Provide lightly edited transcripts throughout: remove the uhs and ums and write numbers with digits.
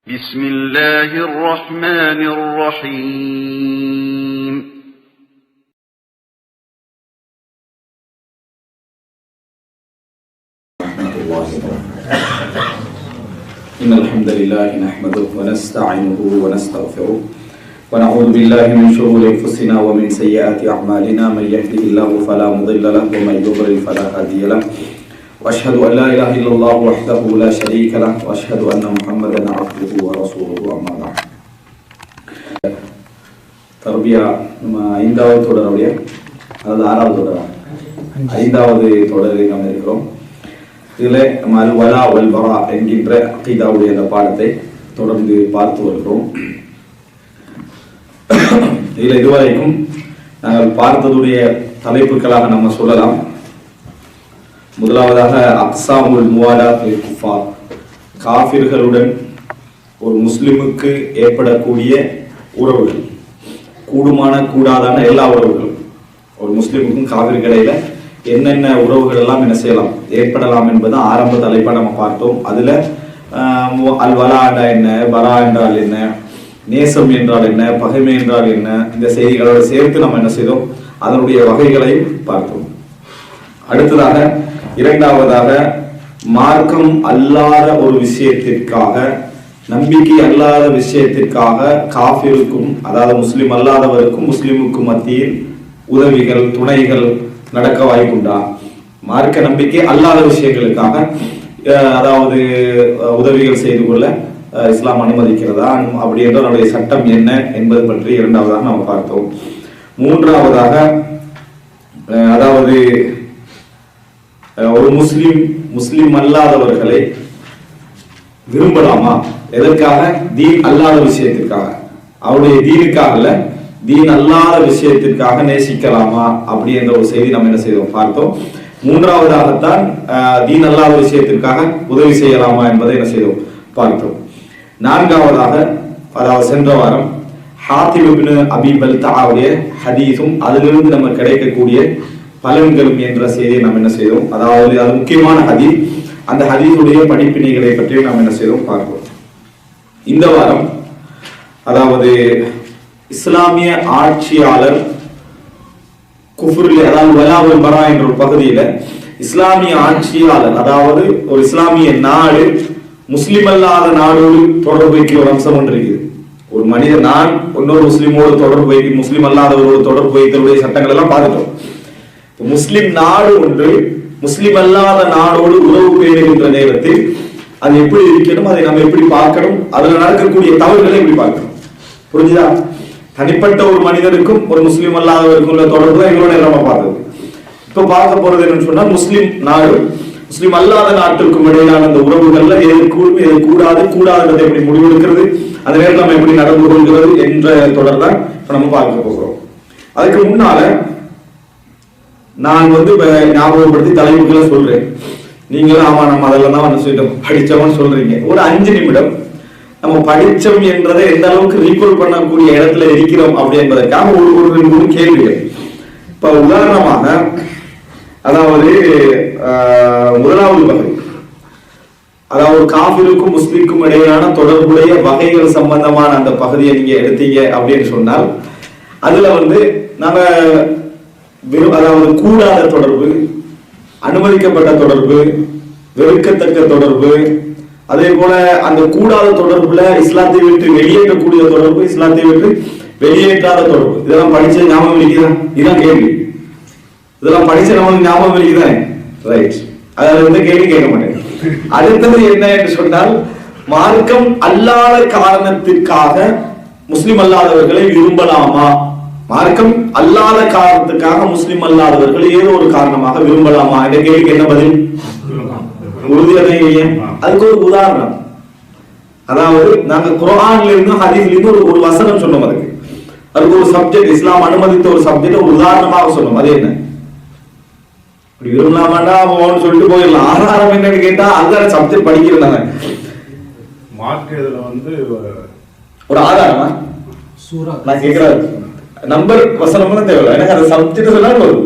بسم الله الرحمن الرحيم إن الحمد لله نحمده ونستعينه ونستغفره ونعوذ بالله من شرور أنفسنا ومن سيئات أعمالنا من يهده الله فلا مضل له ومن يضلل فلا هادي له وأشهد أن لا إله إلا الله وحده لا شريك له وأشهد أن محمدا عبده ورسوله أما بعد தர்பியா நம்ம ஐந்தாவது தொடருடைய அதாவது ஆறாவது தொடர் ஐந்தாவது தொடரில் நாம் இருக்கிறோம். இதில் நம்ம அல் வலா வல் பரா என்கின்ற அகீதாவுடைய அந்த பாடத்தை தொடர்ந்து பார்த்து வருகிறோம். இதில் இதுவரைக்கும் நாங்கள் பார்த்ததுடைய தலைப்புகளாக நம்ம சொல்லலாம். முதலாவதாக அக்ஸாமுல் முவாலாத் லில் குஃபார், காஃபிர்களுடன் ஒரு முஸ்லிமுக்கு ஏற்படக்கூடிய உறவுகள், கூடுமான கூடாதான எல்லா உறவுகளும், ஒரு முஸ்லிமுக்கும் காஃபிருக்கு இடையில என்னென்ன உறவுகள் எல்லாம் என்ன செய்யலாம் ஏற்படலாம் என்பது ஆரம்ப தலைப்பாக நம்ம பார்த்தோம். அதுல அல் வலா என்றால் என்ன, பரா என்றால் என்ன, நேசம் என்றால் என்ன, பகைமை என்றால் என்ன, இந்த செய்திகளோடு சேர்த்து நம்ம என்ன செய்தோம், அதனுடைய வகைகளையும் பார்த்தோம். அடுத்ததாக இரண்டாவதாக மார்க்கம் அல்லாத ஒரு விஷயத்திற்காக, நம்பிக்கை அல்லாத விஷயத்திற்காக காஃபிருக்கும் அதாவது முஸ்லிம் அல்லாதவருக்கும் முஸ்லிமுக்கும் மத்தியில் உதவிகள் துணைகள் நடக்க வாய்ப்புண்டா? மார்க்க நம்பிக்கை அல்லாத விஷயங்களுக்காக அதாவது உதவிகள் செய்து கொள்ள இஸ்லாம் அனுமதிக்கிறதா, அப்படி என்ற நம்முடைய சட்டம் என்ன என்பது பற்றி இரண்டாவதாக நாம் பார்த்தோம். மூன்றாவதாக அதாவது ஒரு முஸ்லிம் அல்லாதவர்களை விரும்பலாமா? எதற்காக? தீன் அல்லாத விஷயத்திற்காக, அவருடைய தீனுக்காக அல்ல, தீன் அல்லாத விஷயத்திற்காக நேசிக்கலாமா அப்படி என்ற ஒரு செய்தி நம்ம என்ன செய்தோம் பார்த்தோம். மூன்றாவதாகத்தான் தீன் அல்லாத விஷயத்திற்காக உதவி செய்யலாமா என்பதை என்ன செய்தோம் பார்த்தோம். நான்காவதாக அதாவது சென்ற வாரம் ஹாத்திப் இப்னு அபி பல்தாவுடைய ஹதீஸும் அதிலிருந்து நம்ம கிடைக்கக்கூடிய பலன்களும் என்ற செய்தியை நாம் என்ன செய்தோம். அதாவது அது முக்கியமான ஹதீஸ், அந்த ஹதீஸுடைய படிப்பினைகளை பற்றி நாம் என்ன செய்தோம் பார்ப்போம். இந்த வாரம் அதாவது இஸ்லாமிய ஆட்சியாளர் குஃப்ரில் அதாவது வலா வல் பரா என்ற ஒரு பகுதியில இஸ்லாமிய ஆட்சியாளர் அதாவது ஒரு இஸ்லாமிய நாடு முஸ்லிம் அல்லாத நாடோடு தொடர்பு வைக்கிற ஒரு அம்சம் ஒன்று இருக்குது. ஒரு மனிதன் நான் இன்னொரு முஸ்லிமோடு தொடர்பு வைக்க, முஸ்லிம் அல்லாதவரோடு தொடர்பு வைத்தலுடைய சட்டங்கள் எல்லாம் பார்த்துட்டோம். முஸ்லிம் நாடு ஒன்று முஸ்லிம் அல்லாத நாடோடு உறவு பேணுகின்ற நேரத்தில் அது எப்படி இருக்கணும், அதை நம்ம எப்படி பார்க்கணும், அதுல நடக்கக்கூடிய தவறுகளை எப்படி பார்க்கணும். புரிஞ்சுதா? தனிப்பட்ட ஒரு மனிதனுக்கும் ஒரு முஸ்லிம் அல்லாதவருக்கும் உள்ள தொடர்பு தான் எங்களோட நம்ம பார்த்தது. இப்ப பார்க்க போறது என்னன்னு சொன்னா, முஸ்லிம் நாடு முஸ்லிம் அல்லாத நாட்டுக்கும் இடையிலான அந்த உறவுகள்ல எது கூடும் எது கூடாது, கூடாதுன்றதை எப்படி முடிவெடுக்கிறது, அந்த நேரத்தில் நம்ம எப்படி நடந்து கொள்கிறது என்ற தொடர் தான் இப்ப நம்ம பார்க்க போகிறோம். அதுக்கு முன்னால நான் ஞாபகப்படுத்தி தலைப்புகளை சொல்றேன். நீங்களும் ஆமா நம்ம அதெல்லாம் தான் சொல்லிட்டோம் படிச்சவன்னு சொல்றீங்க. ஒரு 5 நிமிடம் நம்ம படிச்சோம் என்றதை எந்த அளவுக்கு ரீகால் பண்ணக்கூடிய இடத்துல இருக்கிறோம் அப்படி என்பதற்காக ஒரு கேள்விகள். இப்ப உதாரணமாக அதாவது முதலாவது வகை, அதாவது காஃபிருக்கும் முஸ்லிமுக்கும் இடையிலான தொடர்புடைய வகைகள் சம்பந்தமான அந்த பகுதியை நீங்க எடுத்தீங்க அப்படின்னு சொன்னால், அதுல நாம அதாவது கூடாத தொடர்பு, அனுமதிக்கப்பட்ட தொடர்பு, வெறுக்கத்தக்க தொடர்பு, அதே போல அந்த கூடாத தொடர்புல இஸ்லாத்தை விட்டு வெளியேற்றக்கூடிய தொடர்பு, இஸ்லாத்தை விட்டு வெளியேற்றாத தொடர்பு, இதெல்லாம் படிச்ச ஞாபகம் இருக்குதா? இதுதான் கேள்வி. இதெல்லாம் படிச்ச நம்மளுக்கு ஞாபகம் இருக்குதானே? ரைட். அதுல கேள்வி கேட்க மாட்டேன். அடுத்தது என்ன என்று சொன்னால், மார்க்கம் அல்லாத காரணத்திற்காக முஸ்லிம் அல்லாதவர்களை விரும்பலாமா? மார்க்கம் அல்லாத காரணத்துக்காக முஸ்லிம் அல்லாதவர்கள் ஏதோ ஒரு காரணமாக விரும்பலாமா என்ற கேள்விக்கு என்ன பதில்? உறுதியாக. அதுக்கு ஒரு உதாரணம், அதாவது நாங்க குர்ஆன்ல இருந்து ஹதீஸ்ல இருந்து ஒரு வசனம் சொன்னோம். அதுக்கு ஒரு சப்ஜெக்ட், இஸ்லாம் அனுமதித்த ஒரு சப்ஜெக்ட் ஒரு உதாரணமாக சொன்னோம். அது என்ன? விரும்பலாமாண்டா அவன் சொல்லிட்டு போயிடலாம். ஆதாரம் என்னன்னு கேட்டா அதுதான் சப்ஜெக்ட் படிக்கிறாங்க. ஒரு ஆதாரமா நான் கேட்கிறேன். நம்பர் வசனம் தேவை, எனக்கு அந்த சப்ஜெக்ட் சொன்னா போதும்.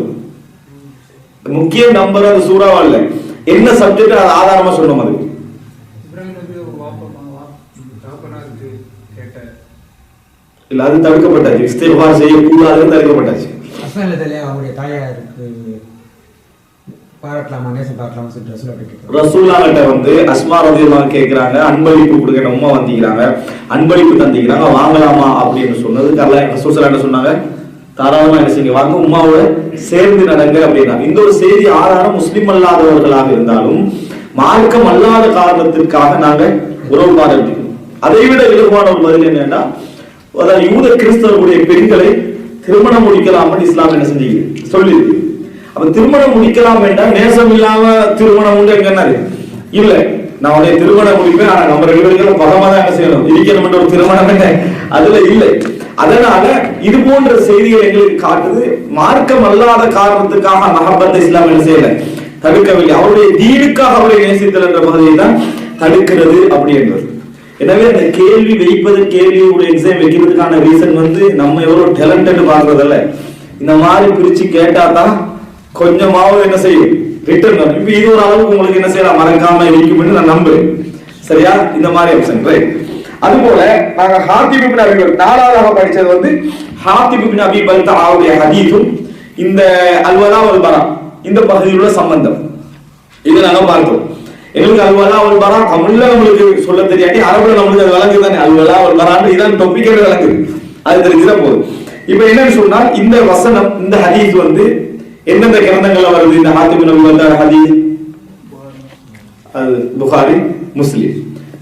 முக்கிய நம்பர் அது சூறாவா இல்ல, என்ன சப்ஜெக்ட் அது ஆதாரமா சொன்னோம். அதுக்கு இல்ல அது தடுக்கப்பட்டாச்சு. இஸ்திக்ஃபார் செய்யக்கூடாதுன்னு தடுக்கப்பட்டாச்சு. அவருடைய தாயாருக்கு பாராட்டலாமா, நேசம் பார்க்கலாமா சொல்லிட்டு ரசூலுல்லாஹ்கிட்ட வந்து அஸ்மா ரலியல்லாஹு கேக்குறாங்க, அன்பளிப்பு கொடுக்க உம்மா வந்திக்கிறாங்க, அன்பளிப்பு தந்திக்கிறாங்க, வாங்கலாமா அப்படின்னு சொன்னதுக்கு அல்லாஹ் ரசூல் ஸல்லல்லாஹு அலைஹி சொன்னாங்க, தாராளமா என்ன செய்யுங்க, வாங்க, உம்மாவோட சேர்ந்து நடங்க அப்படின்னா. இந்த ஒரு செய்தி ஆதாரம் முஸ்லிம் அல்லாதவர்களாக இருந்தாலும் மார்க்கம் அல்லாத காரணத்திற்காக நாங்க உறவு பாராட்டிக்கணும். அதை விட இலகுவான ஒரு பதில் என்னன்னா, அதாவது யூத கிறிஸ்தவர்களுடைய பெண்களை திருமணம் முடிக்கலாம் இஸ்லாம் என்ன செஞ்சு சொல்லி இருக்கு. அப்ப திருமணம் முடிக்கலாம் என்றால் நேசம் இல்லாம திருமணம் உண்டு எங்கன்னா இல்ல, நான் உடைய திருமணம் முடிப்பேன், ஆனா நம்ம ரெண்டு பேருக்கும் பகமா தான் என்ன செய்யணும், இருக்கணும் என்ற ஒரு திருமணம் என்ன அதுல இல்லை. அதனால இது போன்ற செய்திகள் எங்களுக்கு காட்டுது, மார்க்கம் அல்லாத காரணத்துக்காக மஹப்பத் இஸ்லாம் என்ன செய்யல, தடுக்கவில்லை. அவருடைய தீனுக்காக அவரை நேசித்தல் என்ற பகுதியை தான் தடுக்கிறது அப்படி என்பது. எனவே அந்த கேள்வி வைப்பது, கேள்வியுடைய எக்ஸாம் வைக்கிறதுக்கான ரீசன் வந்து நம்ம எவ்வளவு டேலண்டட் பாக்குறதல்ல, இந்த மாதிரி பிரிச்சு கேட்டா தான் கொஞ்சமாவது என்ன செய்யும் ரிட்டர்ன். இப்ப இது ஒரு அளவுக்கு உங்களுக்கு என்ன செய்யலாம், மறக்காம இருக்கும் நான் நம்புறேன். சரியா? இந்த மாதிரி ஆப்ஷன் ரைட். அதுபோல நாங்க ஹாத்திப் இப்னு அபீ பல்தா நாலாவதாக படிச்சது வந்து ஹாத்திப் இப்னு அபீ பல்தா அவருடைய ஹதீஸும் இந்த அல்வலா வல் பரா இந்த பகுதியில் உள்ள சம்பந்தம் இது நாங்க பார்த்தோம். எங்களுக்கு அல்வலா வல் பரா தமிழ்ல நம்மளுக்கு சொல்ல தெரியாட்டி அரபுல நம்மளுக்கு அது விளங்குது தானே, அல்வலா வல் பரான்னு இதான் டாபிக் விளங்குது, அது தெரிஞ்சுதா போதும். இப்ப என்னன்னு சொன்னா, இந்த வசனம் இந்த ஹதீஸ் வந்து எந்தெந்த கிரந்தங்கள்ல வருது? இந்த ஹாத்திப் இப்னு அபீ பல்தா ஹதீஸ் அது புகாரி, முஸ்லிம்.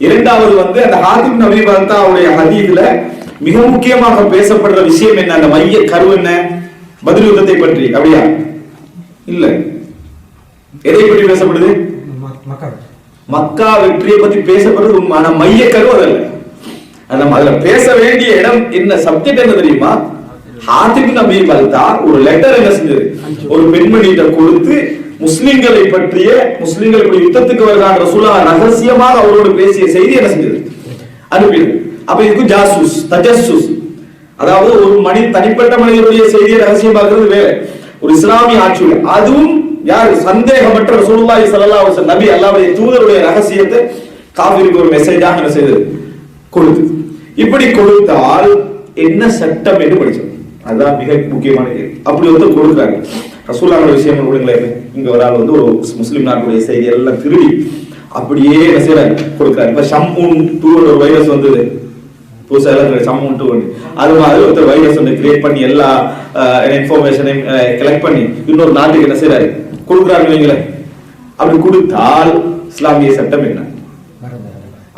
இரண்டாவது வந்து அந்த ஹாத்திப் இப்னு அபீ பல்தாவுடைய ஹதீஸ்ல மிக முக்கியமாக பேசப்படுற விஷயம் என்ன? அந்த மைய கரு என்ன? பத்ர் யுத்தத்தை பற்றி அப்படியா? இல்ல, எதை பற்றி பேசப்படுது? மக்கா வெற்றியை பத்தி பேசப்படுறது. ஆனா மைய கரு அதல்ல. அதுல பேச வேண்டிய இடம் என்ன, சப்ஜெக்ட் என்ன தெரியுமா? ஹாத்திப் இப்னு அபீ பல்தா ஒரு லெட்டர் என்ன செஞ்சது, ஒரு பெண்மணியிட்ட கொடுத்து முஸ்லிம்களை பற்றிய, முஸ்லிம்களுடைய யுத்தத்துக்கு வருகிற ரசூலுல்லாஹ் ரகசியமாக அவரோடு பேசிய செய்தி என்ன செஞ்சது, அனுப்பியது. அப்ப இதுக்கு ஜாசூஸ், தஜஸ்ஸுஸ், அதாவது ஒரு தனிப்பட்ட மனிதனுடைய செய்தியை ரகசியம் பார்க்கிறது வேற. ஒரு இஸ்லாமிய ஆட்சியில் அதுவும் யார் சந்தேகமற்ற ரசூலுல்லாஹி ஸல்லல்லாஹு அலைஹி வஸல்லம் நபி அல்லாஹ்வுடைய தூதருடைய ரகசியத்தை காஃபிருக்கு ஒரு மெசேஜாக என்ன செய்தது, கொடுத்து. இப்படி கொடுத்தால் என்ன சட்டம் என்று படிச்சோம். அதுதான் மிக முக்கியமான. அப்படி வந்து கொடுக்குறாங்க ரசூலுல்லாஹ் விஷயம் கொடுங்களேன். இங்க ஒரு ஆள் வந்து ஒரு முஸ்லிம் நாட்டுடைய செய்தி எல்லாம் திருடி அப்படியே என்ன செய்யறாரு கொடுக்குறாரு. இப்ப ஷம்மூன் 2 ஒரு வைரஸ் வந்தது புதுசா, ஷம்மூன் 2 அது மாதிரி ஒருத்தர் வைரஸ் வந்து கிரியேட் பண்ணி எல்லா இன்ஃபர்மேஷனையும் கலெக்ட் பண்ணி இன்னொரு நாட்டுக்கு என்ன செய்யறாரு கொடுக்குறாரு வைங்களேன். அப்படி கொடுத்தால் இஸ்லாமிய சட்டம் என்ன?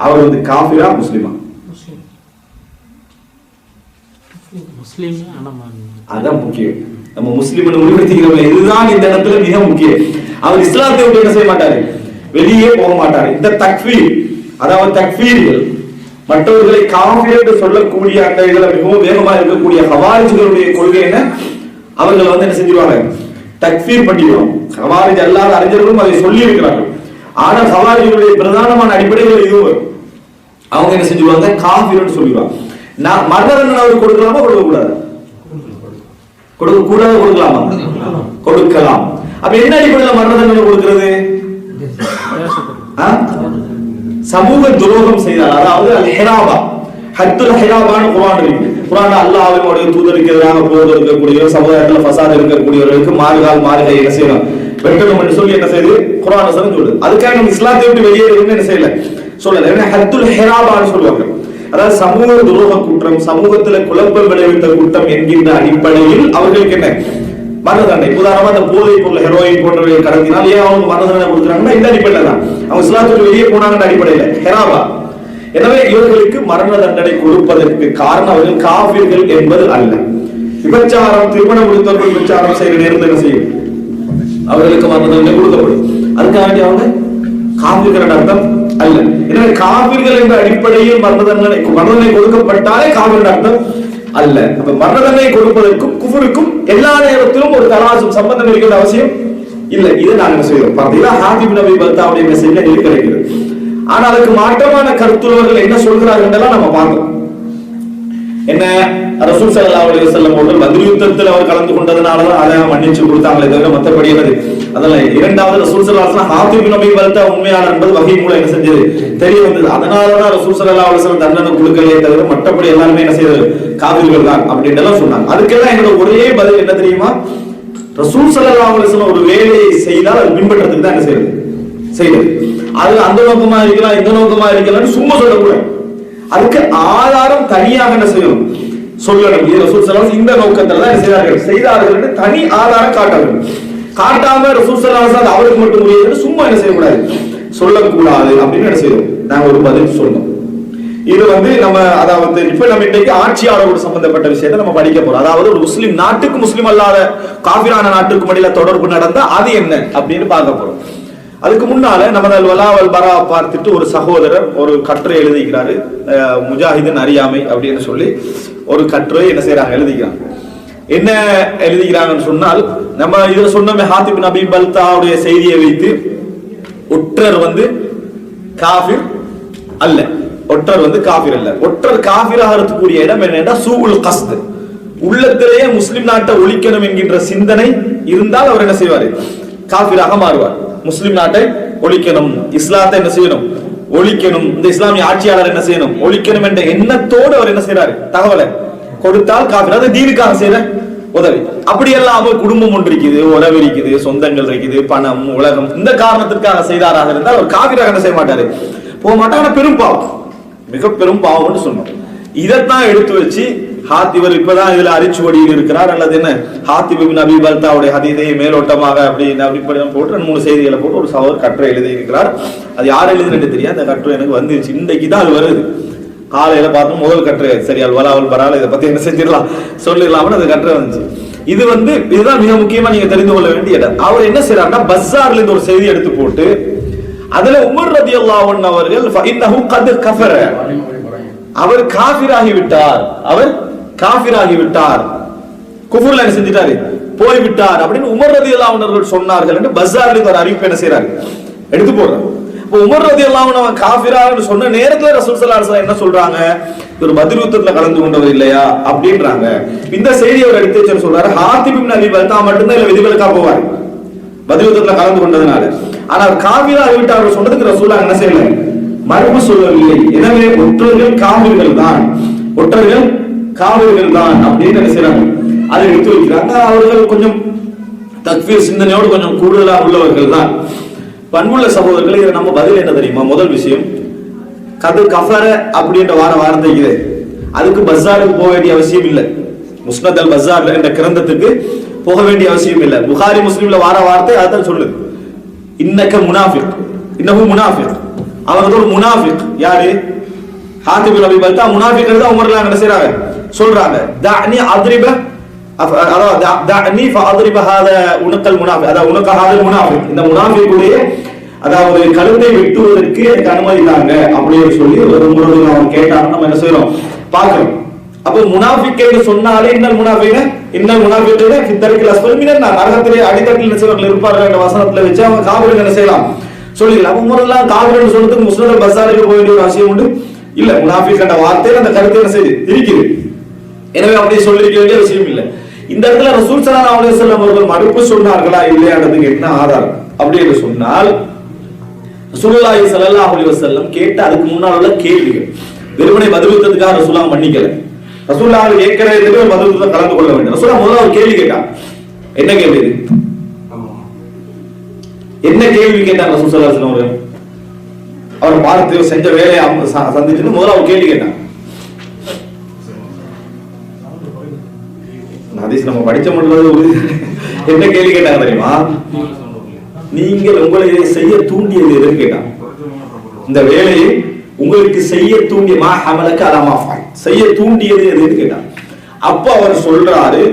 அவர் வந்து காஃபிரா முஸ்லிமா? அதான் முக்கியம். நம்ம முஸ்லிம் முடிவெடுத்துக்கிறோம், இதுதான் இந்த இடத்துல மிக முக்கியம். அவர் இஸ்லாத்தை விட்டு என்ன செய்ய மாட்டாரு, வெளியே போக மாட்டாரு. இந்த தக்ஃபீர், அதாவது தக்ஃபீர்கள் மற்றவர்களை காஃபிர் என்று சொல்லக்கூடிய அந்த இதுல மிகவும் வேகமா இருக்கக்கூடிய ஹவாரிஜ்களுடைய கொள்கை என்ன, அவர்கள் வந்து என்ன செஞ்சிருவாங்க, தக்ஃபீர் பண்ணிடுவாங்க. ஹவாரிஜ் அல்லாத அறிஞர்களும் அதை சொல்லி இருக்கிறார்கள். ஆனால் ஹவாரிஜ்களுடைய பிரதானமான அடிப்படைகள் இதுவும் அவங்க என்ன செஞ்சிருவாங்க, காஃபிர்னு சொல்லிடுவாங்க. நான் மரண தண்டனை அவருக்கு கொடுக்கலாமா கொடுக்க கூடாது? கொடுக்க கூடாது, கொடுக்கலாமா? கொடுக்கலாம். அப்ப என்ன அடிப்படையில் மரண தண்டனை கொடுக்கிறது? சமூக துரோகம் செய்தால், அதாவது அல் ஹிராபா, ஹத்துல் ஹிராபான்னு குர்ஆன் இருக்கு. குர்ஆன்ல அல்லாஹ்வுடைய தூதருக்கு எதிராக போர் இருக்கக்கூடிய சமுதாயத்துல ஃபசாத் இருக்கக்கூடியவர்களுக்கு மாறுகால் மாறுகை என்ன செய்யணும், வெட்டணும் என்று சொல்லி என்ன செய்யுது குர்ஆன் வசனம் சொல்லுது. அதுக்காக நம்ம இஸ்லாத்தை விட்டு வெளியேறணும்னு என்ன செய்யல சொல்லல. ஏன்னா ஹத்துல் ஹிராபான்னு சொல்லுவாங்க, அதாவது சமூக துரோக குற்றம், சமூகத்துல குழப்பம் விளைவித்த குற்றம் என்கின்ற அடிப்படையில் அவர்களுக்கு என்ன மரண தண்டனை. உதாரணமா அந்த போதைப் பொருள் ஹெரோயின் போன்றவை கடத்தினால் ஏன் அவங்க மரண தண்டனை கொடுக்குறாங்கன்னா இந்த அடிப்படையில் தான், அவங்க இஸ்லாத்துக்கு வெளியே போனாங்க அடிப்படையில் ஹெராபா. எனவே இவர்களுக்கு மரண தண்டனை கொடுப்பதற்கு காரணம் அவர்கள் காஃபிர்கள் என்பது அல்ல. விபச்சாரம், திருமணம் முடித்தவர்கள் விபச்சாரம் செய்கிற நேரத்தில் என்ன செய்யும், அவர்களுக்கு மரண தண்டனை கொடுக்கப்படும். அதுக்காக வேண்டிய அவங்க காஃபிர்கள் அர்த்தம் அல்ல. எனவே காஃபிர்கள் என்ற அடிப்படையில் மரண தண்டனை கொடுக்கப்பட்டாலே காஃபிர்கள் அர்த்தம் அல்ல. அப்ப மரண தண்டனை கொடுப்பதற்கும் குஃபருக்கும் எல்லா நேரத்திலும் ஒரு தராசும் சம்பந்தம் இருக்கிற அவசியம் இல்லை. இதை நாங்கள் செய்வோம். பார்த்தீங்கன்னா ஹாத்திப் இப்னு அபீ பல்தாவுடைய மெசேஜ்ல இது கிடைக்கிறது. ஆனா அதுக்கு மாற்றமான கருத்துள்ளவர்கள் என்ன சொல்கிறார்கள் நம்ம பார்க்கணும். என்ன, ரசூல் ஸல்லல்லாஹு அலைஹி வஸல்லம் அவர்கள் பத்ர் யுத்தத்தில் அவர் கலந்து கொண்டதனால தான் அதை மன்னிச்சு கொடுத்தாங்களே தவிர மற்றபடி அதெல்லாம் இரண்டாவது ரசூல் ஸல்லல்லாஹு அலைஹி வஸல்லம் ஹாத்திப் பின் அபீ பல்தா உண்மையாளர் என்பது வஹீ மூலம் என்ன செஞ்சது தெரிய வந்தது. அதனாலதான் ரசூல் ஸல்லல்லாஹு அலைஹி வஸல்லம் தண்டனை கொடுக்கலையே தவிர மற்றபடி எல்லாருமே என்ன செய்யறது காபிர்கள் தான் அப்படின்னு எல்லாம் சொன்னாங்க. அதுக்கெல்லாம் என்னோட ஒரே பதில் என்ன தெரியுமா, ரசூல் ஸல்லல்லாஹு அலைஹி வஸல்லம் ஒரு வேலையை செய்தால் அது பின்பற்றதுக்கு தான் என்ன செய்யறது. அது அந்த நோக்கமா இருக்கலாம் இந்த நோக்கமா இருக்கலாம் சும்மா சொல்லக்கூடாது. அதுக்கு ஆதாரம் தனியாக என்ன செய்யணும் சொல்லணும். இது ரசூல் ஸல்லல்லாஹு அலைஹி வஸல்லம் இந்த நோக்கத்துல தான் செய்தார்கள் என்று தனி ஆதாரம் காட்டணும். காட்டாம ரசூல் ஸல்லல்லாஹு அலைஹி வஸல்லம் அவருக்கு மட்டும் முடியாது சும்மா என்ன செய்யக்கூடாது சொல்லக்கூடாது அப்படின்னு என்ன செய்யணும். நாங்க ஒரு பதில் சொல்லணும். இது நம்ம அதாவது இப்ப நம்ம இன்னைக்கு ஆட்சியாளரோடு சம்பந்தப்பட்ட விஷயத்தை நம்ம படிக்க போறோம். அதாவது ஒரு முஸ்லிம் நாட்டுக்கு முஸ்லிம் அல்லாத காபிரான நாட்டுக்கு இடையில தொடர்பு நடந்தா அது என்ன அப்படின்னு பார்க்க போறோம். அதுக்கு முன்னால நம்ம வலாவல் பரா பார்த்துட்டு ஒரு சகோதரர் ஒரு கட்டுரை எழுதிக்கிறாரு, முஜாஹிதின் அறியாமை அப்படின்னு சொல்லி ஒரு கட்டுரை என்ன செய்யறாங்க எழுதிக்கிறாங்க. என்ன எழுதிக்கிறாங்கன்னு சொன்னால், நம்ம இதுல சொன்னோமே ஹாத்திப் பின் அபீ பல்தாவுடைய செய்தியை வைத்து ஒற்றர் காஃபிர் அல்ல, ஒற்றர் காஃபிர் அல்ல. ஒற்றர் காஃபிராகிறதுக்குரிய இடம் என்னன்னா சூஉல் கஸ்த், உள்ளத்திலேயே முஸ்லிம் நாட்டை ஒழிக்கணும் என்கின்ற சிந்தனை இருந்தால் அவர் என்ன செய்வாரு காஃபிராக மாறுவார். முஸ்லிம் நாட்டை ஒழிக்கணும், இஸ்லாத்தை என்ன செய்யணும் ஒழிக்கணும், இந்த இஸ்லாமிய ஆட்சியாளர் என்ன செய்யணும் ஒழிக்கணும் என்ற எண்ணத்தோடு அவர் என்ன செய்யறாரு தகவலை கொடுத்தால் காஃபிர். அது தீனுக்காக செய்யற உதவி. அப்படி எல்லாம் குடும்பம் ஒன்று இருக்குது, உறவு இருக்குது, சொந்தங்கள் இருக்குது, பணம் உலகம், இந்த காரணத்திற்காக செய்தாராக இருந்தால் அவர் காஃபிராக என்ன செய்ய மாட்டாரு போக மாட்டார். ஆனா பெரும் பாவம், மிக பெரும் பாவம்னு சொன்னோம். இதைத்தான் எடுத்து வச்சு ஹாத்திவர் இப்பதான் இதுல அரிச்சுவடியில் இருக்கிறார் அல்லது என்ன ஹாத்திப் பின் அபீ பல்தாவுடைய ஹதீஸை மேலோட்டமாக அப்படி போட்டு 2-3 செய்திகளை போட்டு ஒரு சகோதரர் கட்டுரை எழுதி இருக்கிறார். அது யார் எழுதுன்னு தெரியாது. அந்த கட்டுரை எனக்கு வந்துருச்சு, இன்றைக்கு தான் அது வருது. காலையில பார்த்தோம் முதல் கட்டுரை, சரி வலாவல் பரால இதை பத்தி என்ன செஞ்சிடலாம் சொல்லிடலாம்னு அந்த கட்டுரை வந்துச்சு. இது இதுதான் மிக முக்கியமா நீங்க தெரிந்து கொள்ள வேண்டிய இடம். அவர் என்ன செய்யறாருன்னா பஸார்ல இருந்து ஒரு செய்தி எடுத்து போட்டு அதுல உமர் ரலியல்லாஹு அன்ஹு அவர்கள் ஃபஇன்னஹு கத் கஃபர, அவர் காஃபிராகி விட்டார், அவர் காஃபிராகி விட்டார், குஃப்ர்ல என்ன செஞ்சிட்டாரு போய் விட்டார் அப்படின்னு உமர் ரலியல்லாஹு அன்ஹு அவர்கள் சொன்னார்கள் என்று பஸார்ல இருந்து ஒரு அறிவிப்பு என்ன செய்யறாரு எடுத்து போறாரு. இப்போ உமர் ரலியல்லாஹு அன்ஹு அவன் காஃபிரான்னு சொன்ன நேரத்துல ரசூல் ஸல்லல்லாஹு அலைஹி வஸல்லம் என்ன சொல்றாங்க, ஒரு பத்ர் யுத்தத்துல கலந்து கொண்டவர் இல்லையா அப்படின்றாங்க. இந்த செய்தி அவர் எடுத்து வச்சு சொல்றாரு, ஹாத்திப் பின் அபீ பல்தா மட்டும்தான் இல்ல விதிவிலக்கா போவார் பத்ர் யுத்தத்துல கலந்து கொண்டதுனால. ஆனால் காஃபிராகி விட்டார் சொன்னதுக்கு ரசூலுல்லாஹ் என்ன செய்யல மறுப்பு சொல்லவில்லை. எனவே ஒற்றர்கள் காஃபிர்கள் தான், ஒற்றர்கள் காஃபிர்கள் தான் அப்படின்னு என்ன செய்யறாங்க அதை எடுத்து வைக்கிறாங்க. அவர்கள் கொஞ்சம் தக்ஃபீர் சிந்தனையோடு கொஞ்சம் கூடுதலா உள்ளவர்கள் தான். பண்புள்ள சகோதரர்கள், இதை நம்ம பதில் என்ன தெரியுமா, முதல் விஷயம் கது கஃபர அப்படின்ற வார்த்தை இது, அதுக்கு பஸாருக்கு போக வேண்டிய அவசியம் இல்லை. முஸ்னத் அல் பஸார் என்ற கிரந்தத்துக்கு போக வேண்டிய அவசியம் இல்லை. புகாரி முஸ்லிம்ல வார்த்தை அதான் சொல்லுது, இன்னக முனாஃபிக், இன்னஹு முனாஃபிக், அவர் ஒரு முனாஃபிக். யாரு ஹாத்திப் பின் அபீ பல்தா முனாஃபிக் தான் உமர்லாம் என்ன செய்றாங்க சொல்றாங்க. தஅனி அத்ரிப தஅனி ஃபஅத்ரிப ஹாதா உனக்கல் முனாஃபிக், அதாவது உனக்க ஹாதல் முனாஃபிக், இந்த முனாஃபிக்குடைய அதாவது கழுத்தை வெட்டுவதற்கு எனக்கு அனுமதி தாங்க அப்படின்னு சொல்லி ஒரு முறை அவன் கேட்டாங்க. நம்ம என்ன செய்யறோம் பார்க்கிறோம். அப்போ முனாஃபிக் என்று சொன்னாலே இன்னல் முனாஃபிகீன ஃபி தர்கில் அஸ்ஃபல் மினன் நார், நரகத்திலே அடித்தட்டில் நிச்சயர்கள் இருப்பார்கள் என்ற வசனத்துல வச்சு அவங்க காபிர்கள் என்ன செய்யலாம் சொல்லிடலாம். அப்போ முறையெல்லாம் காபிர்கள் சொல்றதுக்கு முஸ்லிம் அல் பஸாருக்கு போக வேண்டிய ஒரு அவசியம் உண்டு இல்ல. முனாஃபிக் என்ற வார்த்தையில அந்த கருத்து என்ன செய்யுது இருக்குது. எனவே அப்படியே சொல்லிருக்க வேண்டிய அவசியம் இல்லை. இந்த இடத்துல ரசூல் ஸல்லல்லாஹு அலைஹி வஸல்லம் அவர்கள் மறுப்பு சொன்னார்களா இல்லையான்றதுக்கு என்ன ஆதாரம் அப்படி என்று சொன்னால், ரசூலுல்லாஹி ஸல்லல்லாஹு அலைஹி வஸல்லம் கேட்ட அதுக்கு முன்னால் உள்ள கேள்விகள் வெறுமனே பத்ர் யுத்தத்துக்காக ரசூலுல்லாஹ் மன்னிக்கல. ரசூலுல்லாஹ் ஏற்கனவே ஒரு பத்ர் யுத்தத்தில் கலந்து கொள்ள வேண்டும். ரசூலுல்லாஹ் முதல்ல ஒரு கேள்வி கேட்டான். என்ன கேள்வி இது? என்ன கேள்வி கேட்டாங்க ரசூல் ஸல்லல்லாஹு அலைஹி வஸல்லம் அவர் பார்த்து செஞ்ச வேலையை சந்திச்சுட்டு முதல்ல ஒரு கேள்வி கேட்டான். ஹதீஸ் நம்ம படிச்ச மட்டும் என்ன கேள்வி கேட்டாங்க தெரியுமா, நீங்கள் உங்களை செய்ய தூண்டியது எதுன்னு கேட்டான். இந்த வேலையை உங்களுக்கு செய்ய தூண்டிய மா ஹமலக அலா மா ஃபஅல், செய்ய தூண்டியது எதுன்னு கேட்டான். அப்ப அவர் சொல்றாரு,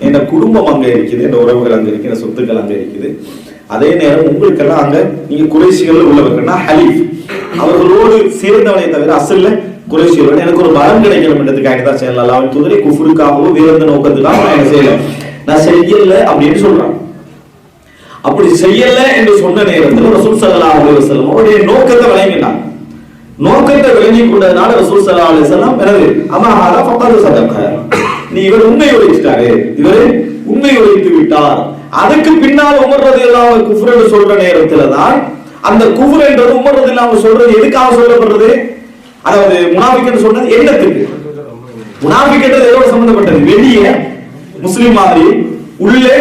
என் குடும்பம் அங்க இருக்குது, என் உறவுகள் அங்க இருக்கு, என் சொத்துக்கள் அங்க இருக்குது. அதே நேரம் உங்களுக்கெல்லாம் அங்க நீங்க குறைஷிகள் உள்ளவர்கள்னா ஹலீஃப், அவர்களோடு சேர்ந்தவனை தவிர அசல்ல குறைஷிகளோட எனக்கு ஒரு பலம் கிடைக்கணும்ன்றதுக்காக தான் செய்யலாம். அவன் துதிரை குஃபுருக்காகவோ வேற எந்த நோக்கத்துக்காக நான் என்ன செய்யல, நான் செய்யல அப்படின்னு சொல்றான். அப்படி செய்யல என்று சொன்ன நேரத்தில் ரசூல் ஸல்லல்லாஹு அலைஹி வஸல்லம் அவருடைய நோக்கத்தை விளங்கினான். நோக்கத்தை விளங்கி கொண்டதனால ரசூல் ஸல்லல்லாஹு அலைஹி வஸல்லம் எனது அமா ஹாதா ஃபக்கது சதக, நீ இவர் உண்மை உரைச்சிட்டாரு, இவர் உண்மை உரைத்து விட்டார் அதுக்கு பின்னால் உமர் ரலியல்லாஹு அன்ஹு குஃப்ர் என்று சொல்ற நேரத்துல தான் அந்த குஃப்ர் என்றது உமர் ரலியல்லாஹு அன்ஹு சொல்றது எதுக்காக சொல்லப்படுறது? அதாவது முனாஃபிக் சொன்னது எண்ணத்துக்கு. முனாஃபிக் என்றது எதோட சம்பந்தப்பட்டது? வெளியே முஸ்லிம் மாதிரி உள்ளே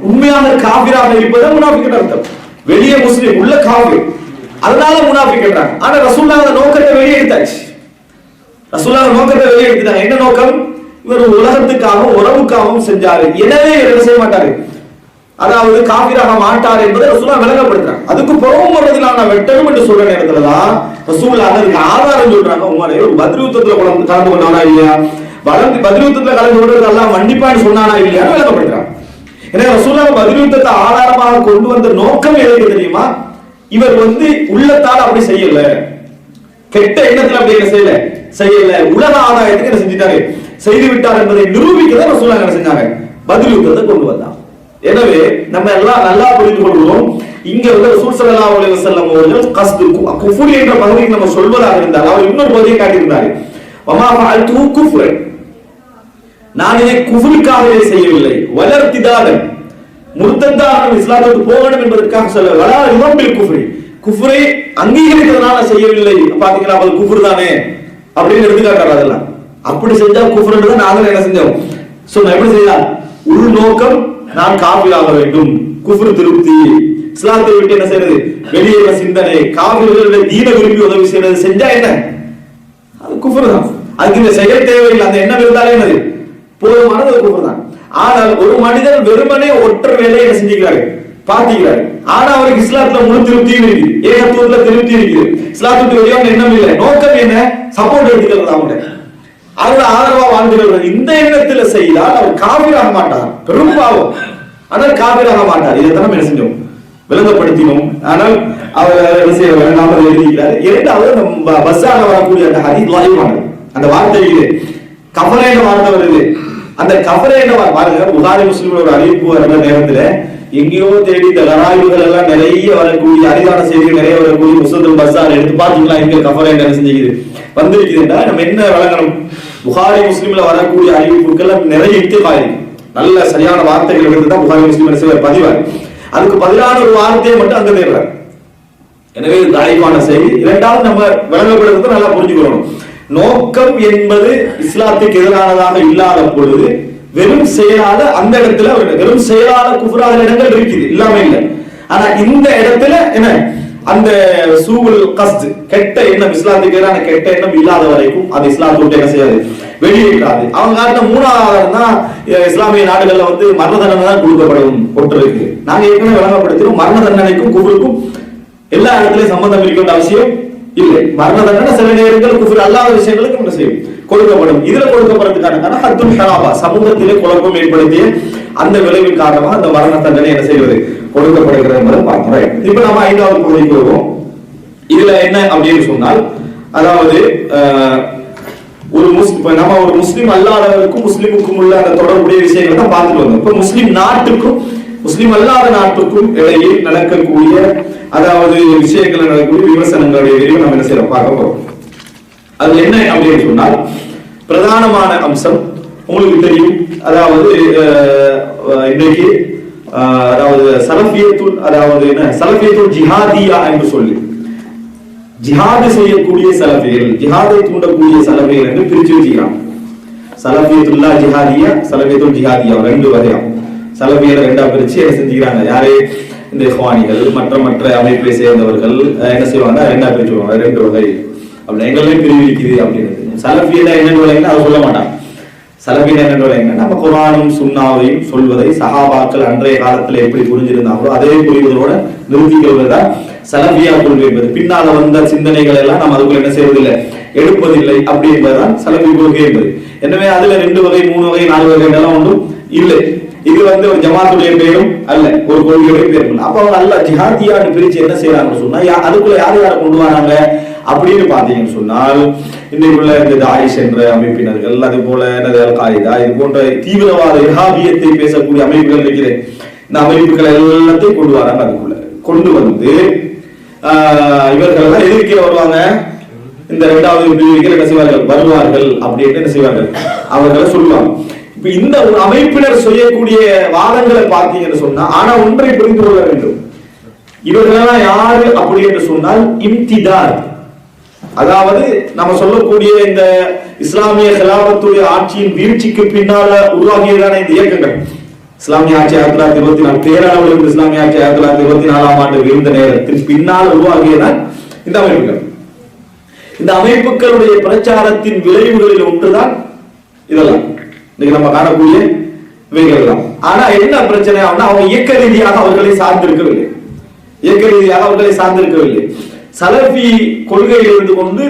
உண்மையான காபிராக இருப்பது முனாஃபிக் அர்த்தம். வெளியே முஸ்லிம் உள்ள காபிர், அதனால முனாஃபிக் என்றாங்க. ஆனா ரசூலுல்லாஹ் அந்த நோக்கத்தை வெளியே எடுத்தாச்சு. ரசூலுல்லாஹ் நோக்கத்தை வெளியே எடுத்துட்டாங்க. என்ன நோக்கம்? இவர் உலகத்துக்காகவும் உறவுக்காகவும் செஞ்சாரு, எனவே என்ன செய்ய மாட்டாரு, அதாவது காபிராக மாட்டார் என்பதை ரசூலுல்லாஹ் விளங்கப்படுத்துறாங்க. அதுக்கு புறமும் வரதிலான வெட்டணும் என்று சொல்ற நேரத்துலதான் ரசூலுல்லாஹ் அதற்கு ஆதாரம் சொல்றாங்க. உமரே ஒரு பத்ர் யுத்தத்துல கலந்து கொண்டானா இல்லையா, பத்ர் யுத்தத்துல கலந்து கொண்டது எல்லாம் மன்னிப்பான்னு சொன்னானா இல்லையா விளங்கப்படுத்துறாங்க. எனவே ரசூலுல்லாஹ் பத்ர் யுத்தத்தை ஆதாரமாக கொண்டு வந்த நோக்கம் எதுக்கு தெரியுமா? இவர் உள்ளத்தால் அப்படி செய்யல, கெட்ட எண்ணத்துல அப்படி என்ன செய்யல, உலக ஆதாயத்துக்கு என்ன செஞ்சிட்டாரு, செய்து விட்டார் என்பதை நிரூபிக்கதான் ரசூலுல்லாஹ் என்ன செஞ்சாங்க, பத்ர் யுத்தத்தை கொண்டு வந்தாங்க. எனவே நம்ம எல்லாம் நல்லா புரிந்து கொள்வோம். இங்க ரசூல் ஸல்லல்லாஹு அலைஹி வஸல்லம் அவர்கள் கஸ்து குஃப்ர் என்ற பகுதியை நம்ம சொல்வதாக இருந்தால் அவர் இன்னொரு பகுதியை காட்டியிருந்தார். வமா ஃபஅல்து குஃப்ரன், நான் இதை குஃப்ருக்காகவே செய்யவில்லை, வலர்த்திதாதன் முர்த்தத்தான இஸ்லாத்துக்கு போகணும் என்பதற்காக சொல்ல, வலா யும்பில் குஃப்ரி, குஃப்ரை அங்கீகரிக்கிறதுனால செய்யவில்லை. பாத்தீங்களா, அது குஃப்ர் தானே அப்படின்னு எடுத்துக்காட்டாரு. அதெல்லாம் அப்படி செஞ்சா குஃப்ர்ன்றதை நாங்கள் என்ன செஞ்சோம் சொன்ன, எப்படி செய்யலாம், உள் நோக்கம் நான் காபிராக வேண்டும், குஃப்ர் திருப்தி, இஸ்லாத்தை விட்டு என்ன செய்யறது, வெளியேற சிந்தனை, காபிர்களுடைய தீன விரும்பி உதவி செய்யறது செஞ்சா என்ன, அது குஃப்ர் தான். அதுக்கு இந்த செயல் தேவையில்லை, அந்த எண்ணம் இருந்தாலே என்னது போதுமானது, அது குஃப்ர் தான். ஆனால் ஒரு மனிதன் வெறுமனே ஒற்ற வேலையை என்ன செஞ்சுக்கிறாரு, பார்த்துக்கிறாரு. ஆனா அவருக்கு இஸ்லாத்துல முழு திருப்தியும் இருக்குது, ஏகத்துவத்துல திருப்தி இருக்குது, இஸ்லாத்துக்கு வெளியான எண்ணம் இல்லை, நோக்கம் என்ன, சப்போர்ட் எடுத்துக்கிறது அவங்கள, அவரோட ஆதரவா வாழ்ந்துகிறது. இந்த எண்ணத்துல செய்தால் அவர் காபிராக மாட்டார், பெரும்பாலும் ஆனால் காபிராக மாட்டார். இதைத்தான் நம்ம என்ன செஞ்சோம், விளங்கப்படுத்தினோம். ஆனால் அவர் என்ன செய்ய வேண்டாமல் எழுதிக்கிறார். இரண்டாவது பஸ்ஸால வரக்கூடிய அந்த ஹதீஸ் லாயிவானது, அந்த வார்த்தையிலே கஃபரேன வார்த்தை வருது. அந்த கஃபரேன பாருங்க, புகாரி முஸ்லிம் ஒரு அறிவிப்பு வர நேரத்துல எங்கேயோ தேடி இந்த லராய்வுகள் எல்லாம் நிறைய வரக்கூடிய அரிதான செய்திகள் நிறைய வரக்கூடிய முஸ்லிம் பஸ்ஸால எடுத்து பாத்தீங்களா, இங்க கஃபரேன என்ன செஞ்சுக்குது வந்திருக்குதுன்னா நம்ம என்ன வழங்கணும், புகாரி முஸ்லிம்ல வரக்கூடிய அறிவிப்புகள் நிறைய இத்திஃபாய் இருக்கு, நல்ல சரியான வார்த்தைகள் எடுத்து தான் புகாரி முஸ்லிம் பதிவாரு. அதுக்கு பதிலான ஒரு வார்த்தையை மட்டும் அங்க தேடுறாரு. எனவே இது தாய்வான செய்தி. இரண்டாவது நம்ம விளங்கப்படுறது நல்லா புரிஞ்சுக்கணும், நோக்கம் என்பது இஸ்லாத்துக்கு எதிரானதாக இல்லாத பொழுது வெறும் செயலாத அந்த இடத்துல வெறும் செயலாத குஃப்ரான இடங்கள் இருக்குது, இல்லாம இல்லை. ஆனா இந்த இடத்துல என்ன, அந்த சூவுல் கஸ்த், கெட்ட எண்ணம், இஸ்லாத்துக்கு எதிரான கெட்ட எண்ணம் இல்லாத வரைக்கும் அது இஸ்லாத்தை விட்டு என்ன செய்யாது, வெளியேறாது. அவங்க காட்டின மூணாவது தான் இஸ்லாமிய நாடுகள்ல மரண தண்டனை தான் கொடுக்கப்படும் ஒன்று இருக்கு. நாங்க ஏற்கனவே விளங்கப்படுத்தினோம், மரண தண்டனைக்கும் குஃப்ருக்கும் எல்லா இடத்துலயும் சம்பந்தம் இருக்க அவசியம் இல்லை. மரண தண்டனை சில நேரங்கள் குஃப்ர் அல்லாத விஷயங்களுக்கு என்ன செய்யும், கொடுக்கப்படும். இதுல கொடுக்கப்படுறதுக்கான ஹத்துல் ஹராபா, சமூகத்திலே குழப்பம் ஏற்படுத்திய அந்த விளைவின் காரணமாக அந்த மரண தண்டனை என்ன செய்வது, கொடுக்கப்படுகிறது என்பதை பார்க்கிறோம். இப்ப நம்ம ஐந்தாவது பகுதிக்கு வருவோம். இதுல என்ன அப்படின்னு சொன்னால், அதாவது நம்ம ஒரு முஸ்லிம் அல்லாதவருக்கும் முஸ்லிமுக்கும் உள்ள அந்த தொடர்புடைய விஷயங்களை தான் பார்த்துட்டு வந்தோம். இப்ப முஸ்லிம் நாட்டுக்கும் முஸ்லிம் அல்லாத நாட்டுக்கும் இடையே நடக்கக்கூடிய அதாவது விஷயங்கள் நடக்கக்கூடிய விமர்சனங்களுடைய விரிவு நம்ம என்ன செய்ய பார்க்க போறோம். அது என்ன அப்படின்னு சொன்னால், பிரதானமான அம்சம் உங்களுக்கு தெரியும், அதாவது இன்றைக்கு அதாவது சலஃபியத்துல், அதாவது என்ன சலஃபியத்துல் ஜிஹாதியா என்று சொல்லி ஜிஹாது செய்யக்கூடிய சலஃபிகள், ஜிஹாதை தூண்டக்கூடிய சலஃபிகள் என்று பிரிச்சு வச்சுக்கிறாங்க. சலஃபியத்துல்லா ஜிஹாதியா, சலஃபியத்துல் ஜிஹாதியா ரெண்டு வகையாகும். சலஃபியரை ரெண்டா பிரிச்சு என்ன செஞ்சுக்கிறாங்க, யாரே இந்த இஹ்வானிகள் மற்ற அமைப்பை சேர்ந்தவர்கள் என்ன செய்வாங்க, ரெண்டா பிரிச்சுவாங்க, ரெண்டு வகை அப்படி எங்களையும் பிரிவு இருக்குது அப்படின்னு. சலஃபியனா என்னன்னு வரைங்கன்னா அதை சொல்ல மாட்டாங்க. சலஃபியனா என்னன்னு வரைங்கன்னா நம்ம குர்ஆனும் சுன்னாவையும் சொல்வதை சஹாபாக்கள் அன்றைய காலத்துல எப்படி புரிஞ்சிருந்தாங்களோ அதே புரிவதோட நிறுத்திக்கொள்வதுதான் சலஃபியா கொள்கை என்பது. பின்னால வந்த சிந்தனைகள் எல்லாம் நம்ம அதுக்குள்ள என்ன செய்வதில்லை, எடுப்பதில்லை அப்படி என்பதுதான் சலஃபி கொள்கை என்பது. எனவே அதுல 2 வகை 3 வகை 4 வகை எல்லாம் ஒன்றும் இல்லை. இது ஒரு ஜமாத்துடைய பேரும் அல்ல, ஒரு கொள்கையுடைய பேரும். அப்ப அவங்க அல்ல ஜிஹாதியான்னு பிரிச்சு என்ன செய்யறாங்கன்னு சொன்னா, அதுக்குள்ள யார் யாரை கொண்டு வராங்க அப்படின்னு பாத்தீங்கன்னு சொன்னால், இன்றைக்குள்ள இந்த தாயிஷ் என்ற அமைப்பினர்கள், அது போல அல் காயிதா, இது போன்ற தீவிரவாத இர்ஹாபியத்தை பேசக்கூடிய அமைப்புகள் இருக்கிற இந்த அமைப்புகள் எல்லாத்தையும் கொண்டு வராங்க. அதுக்குள்ள கொண்டு வந்து இவர்கள் எல்லாம் எதிர்க்க வருவாங்க. இந்த 2வது பிரிவுகள் என்ன செய்வார்கள், வருவார்கள் அப்படின்னு என்ன செய்வார்கள், அவர்களை சொல்லுவாங்க. இப்ப இந்த ஒரு அமைப்பினர் செய்யக்கூடிய வாதங்களை பார்த்தீங்கன்னு சொன்னா, ஆனா ஒன்றை புரிந்து கொள்ள வேண்டும், இவர்களெல்லாம் யாரு அப்படி என்று சொன்னால் இம்திதாத், அதாவது நம்ம சொல்லக்கூடிய இந்த இஸ்லாமிய கிலாபத்துடைய ஆட்சியின் வீழ்ச்சிக்கு பின்னால உருவாகியதான இந்த இயக்கங்கள். இஸ்லாமிய ஆட்சி 1924 பேரளவில் இஸ்லாமிய ஆட்சி 1924 ஆண்டு வீழ்ந்த நேரத்தில் பின்னால் உருவாகியதான் இந்த அமைப்புகள். இந்த அமைப்புகளுடைய பிரச்சாரத்தின் விளைவுகளில் ஒன்றுதான் இதெல்லாம் இன்னைக்கு நம்ம காணக்கூடிய இவைகள் எல்லாம். ஆனா என்ன பிரச்சனை, அவங்க இயக்க ரீதியாக அவர்களை சார்ந்திருக்கவில்லை, இயக்க ரீதியாக அவர்களை சார்ந்திருக்கவில்லை. சலஃபி கொள்கையில் இருந்து கொண்டு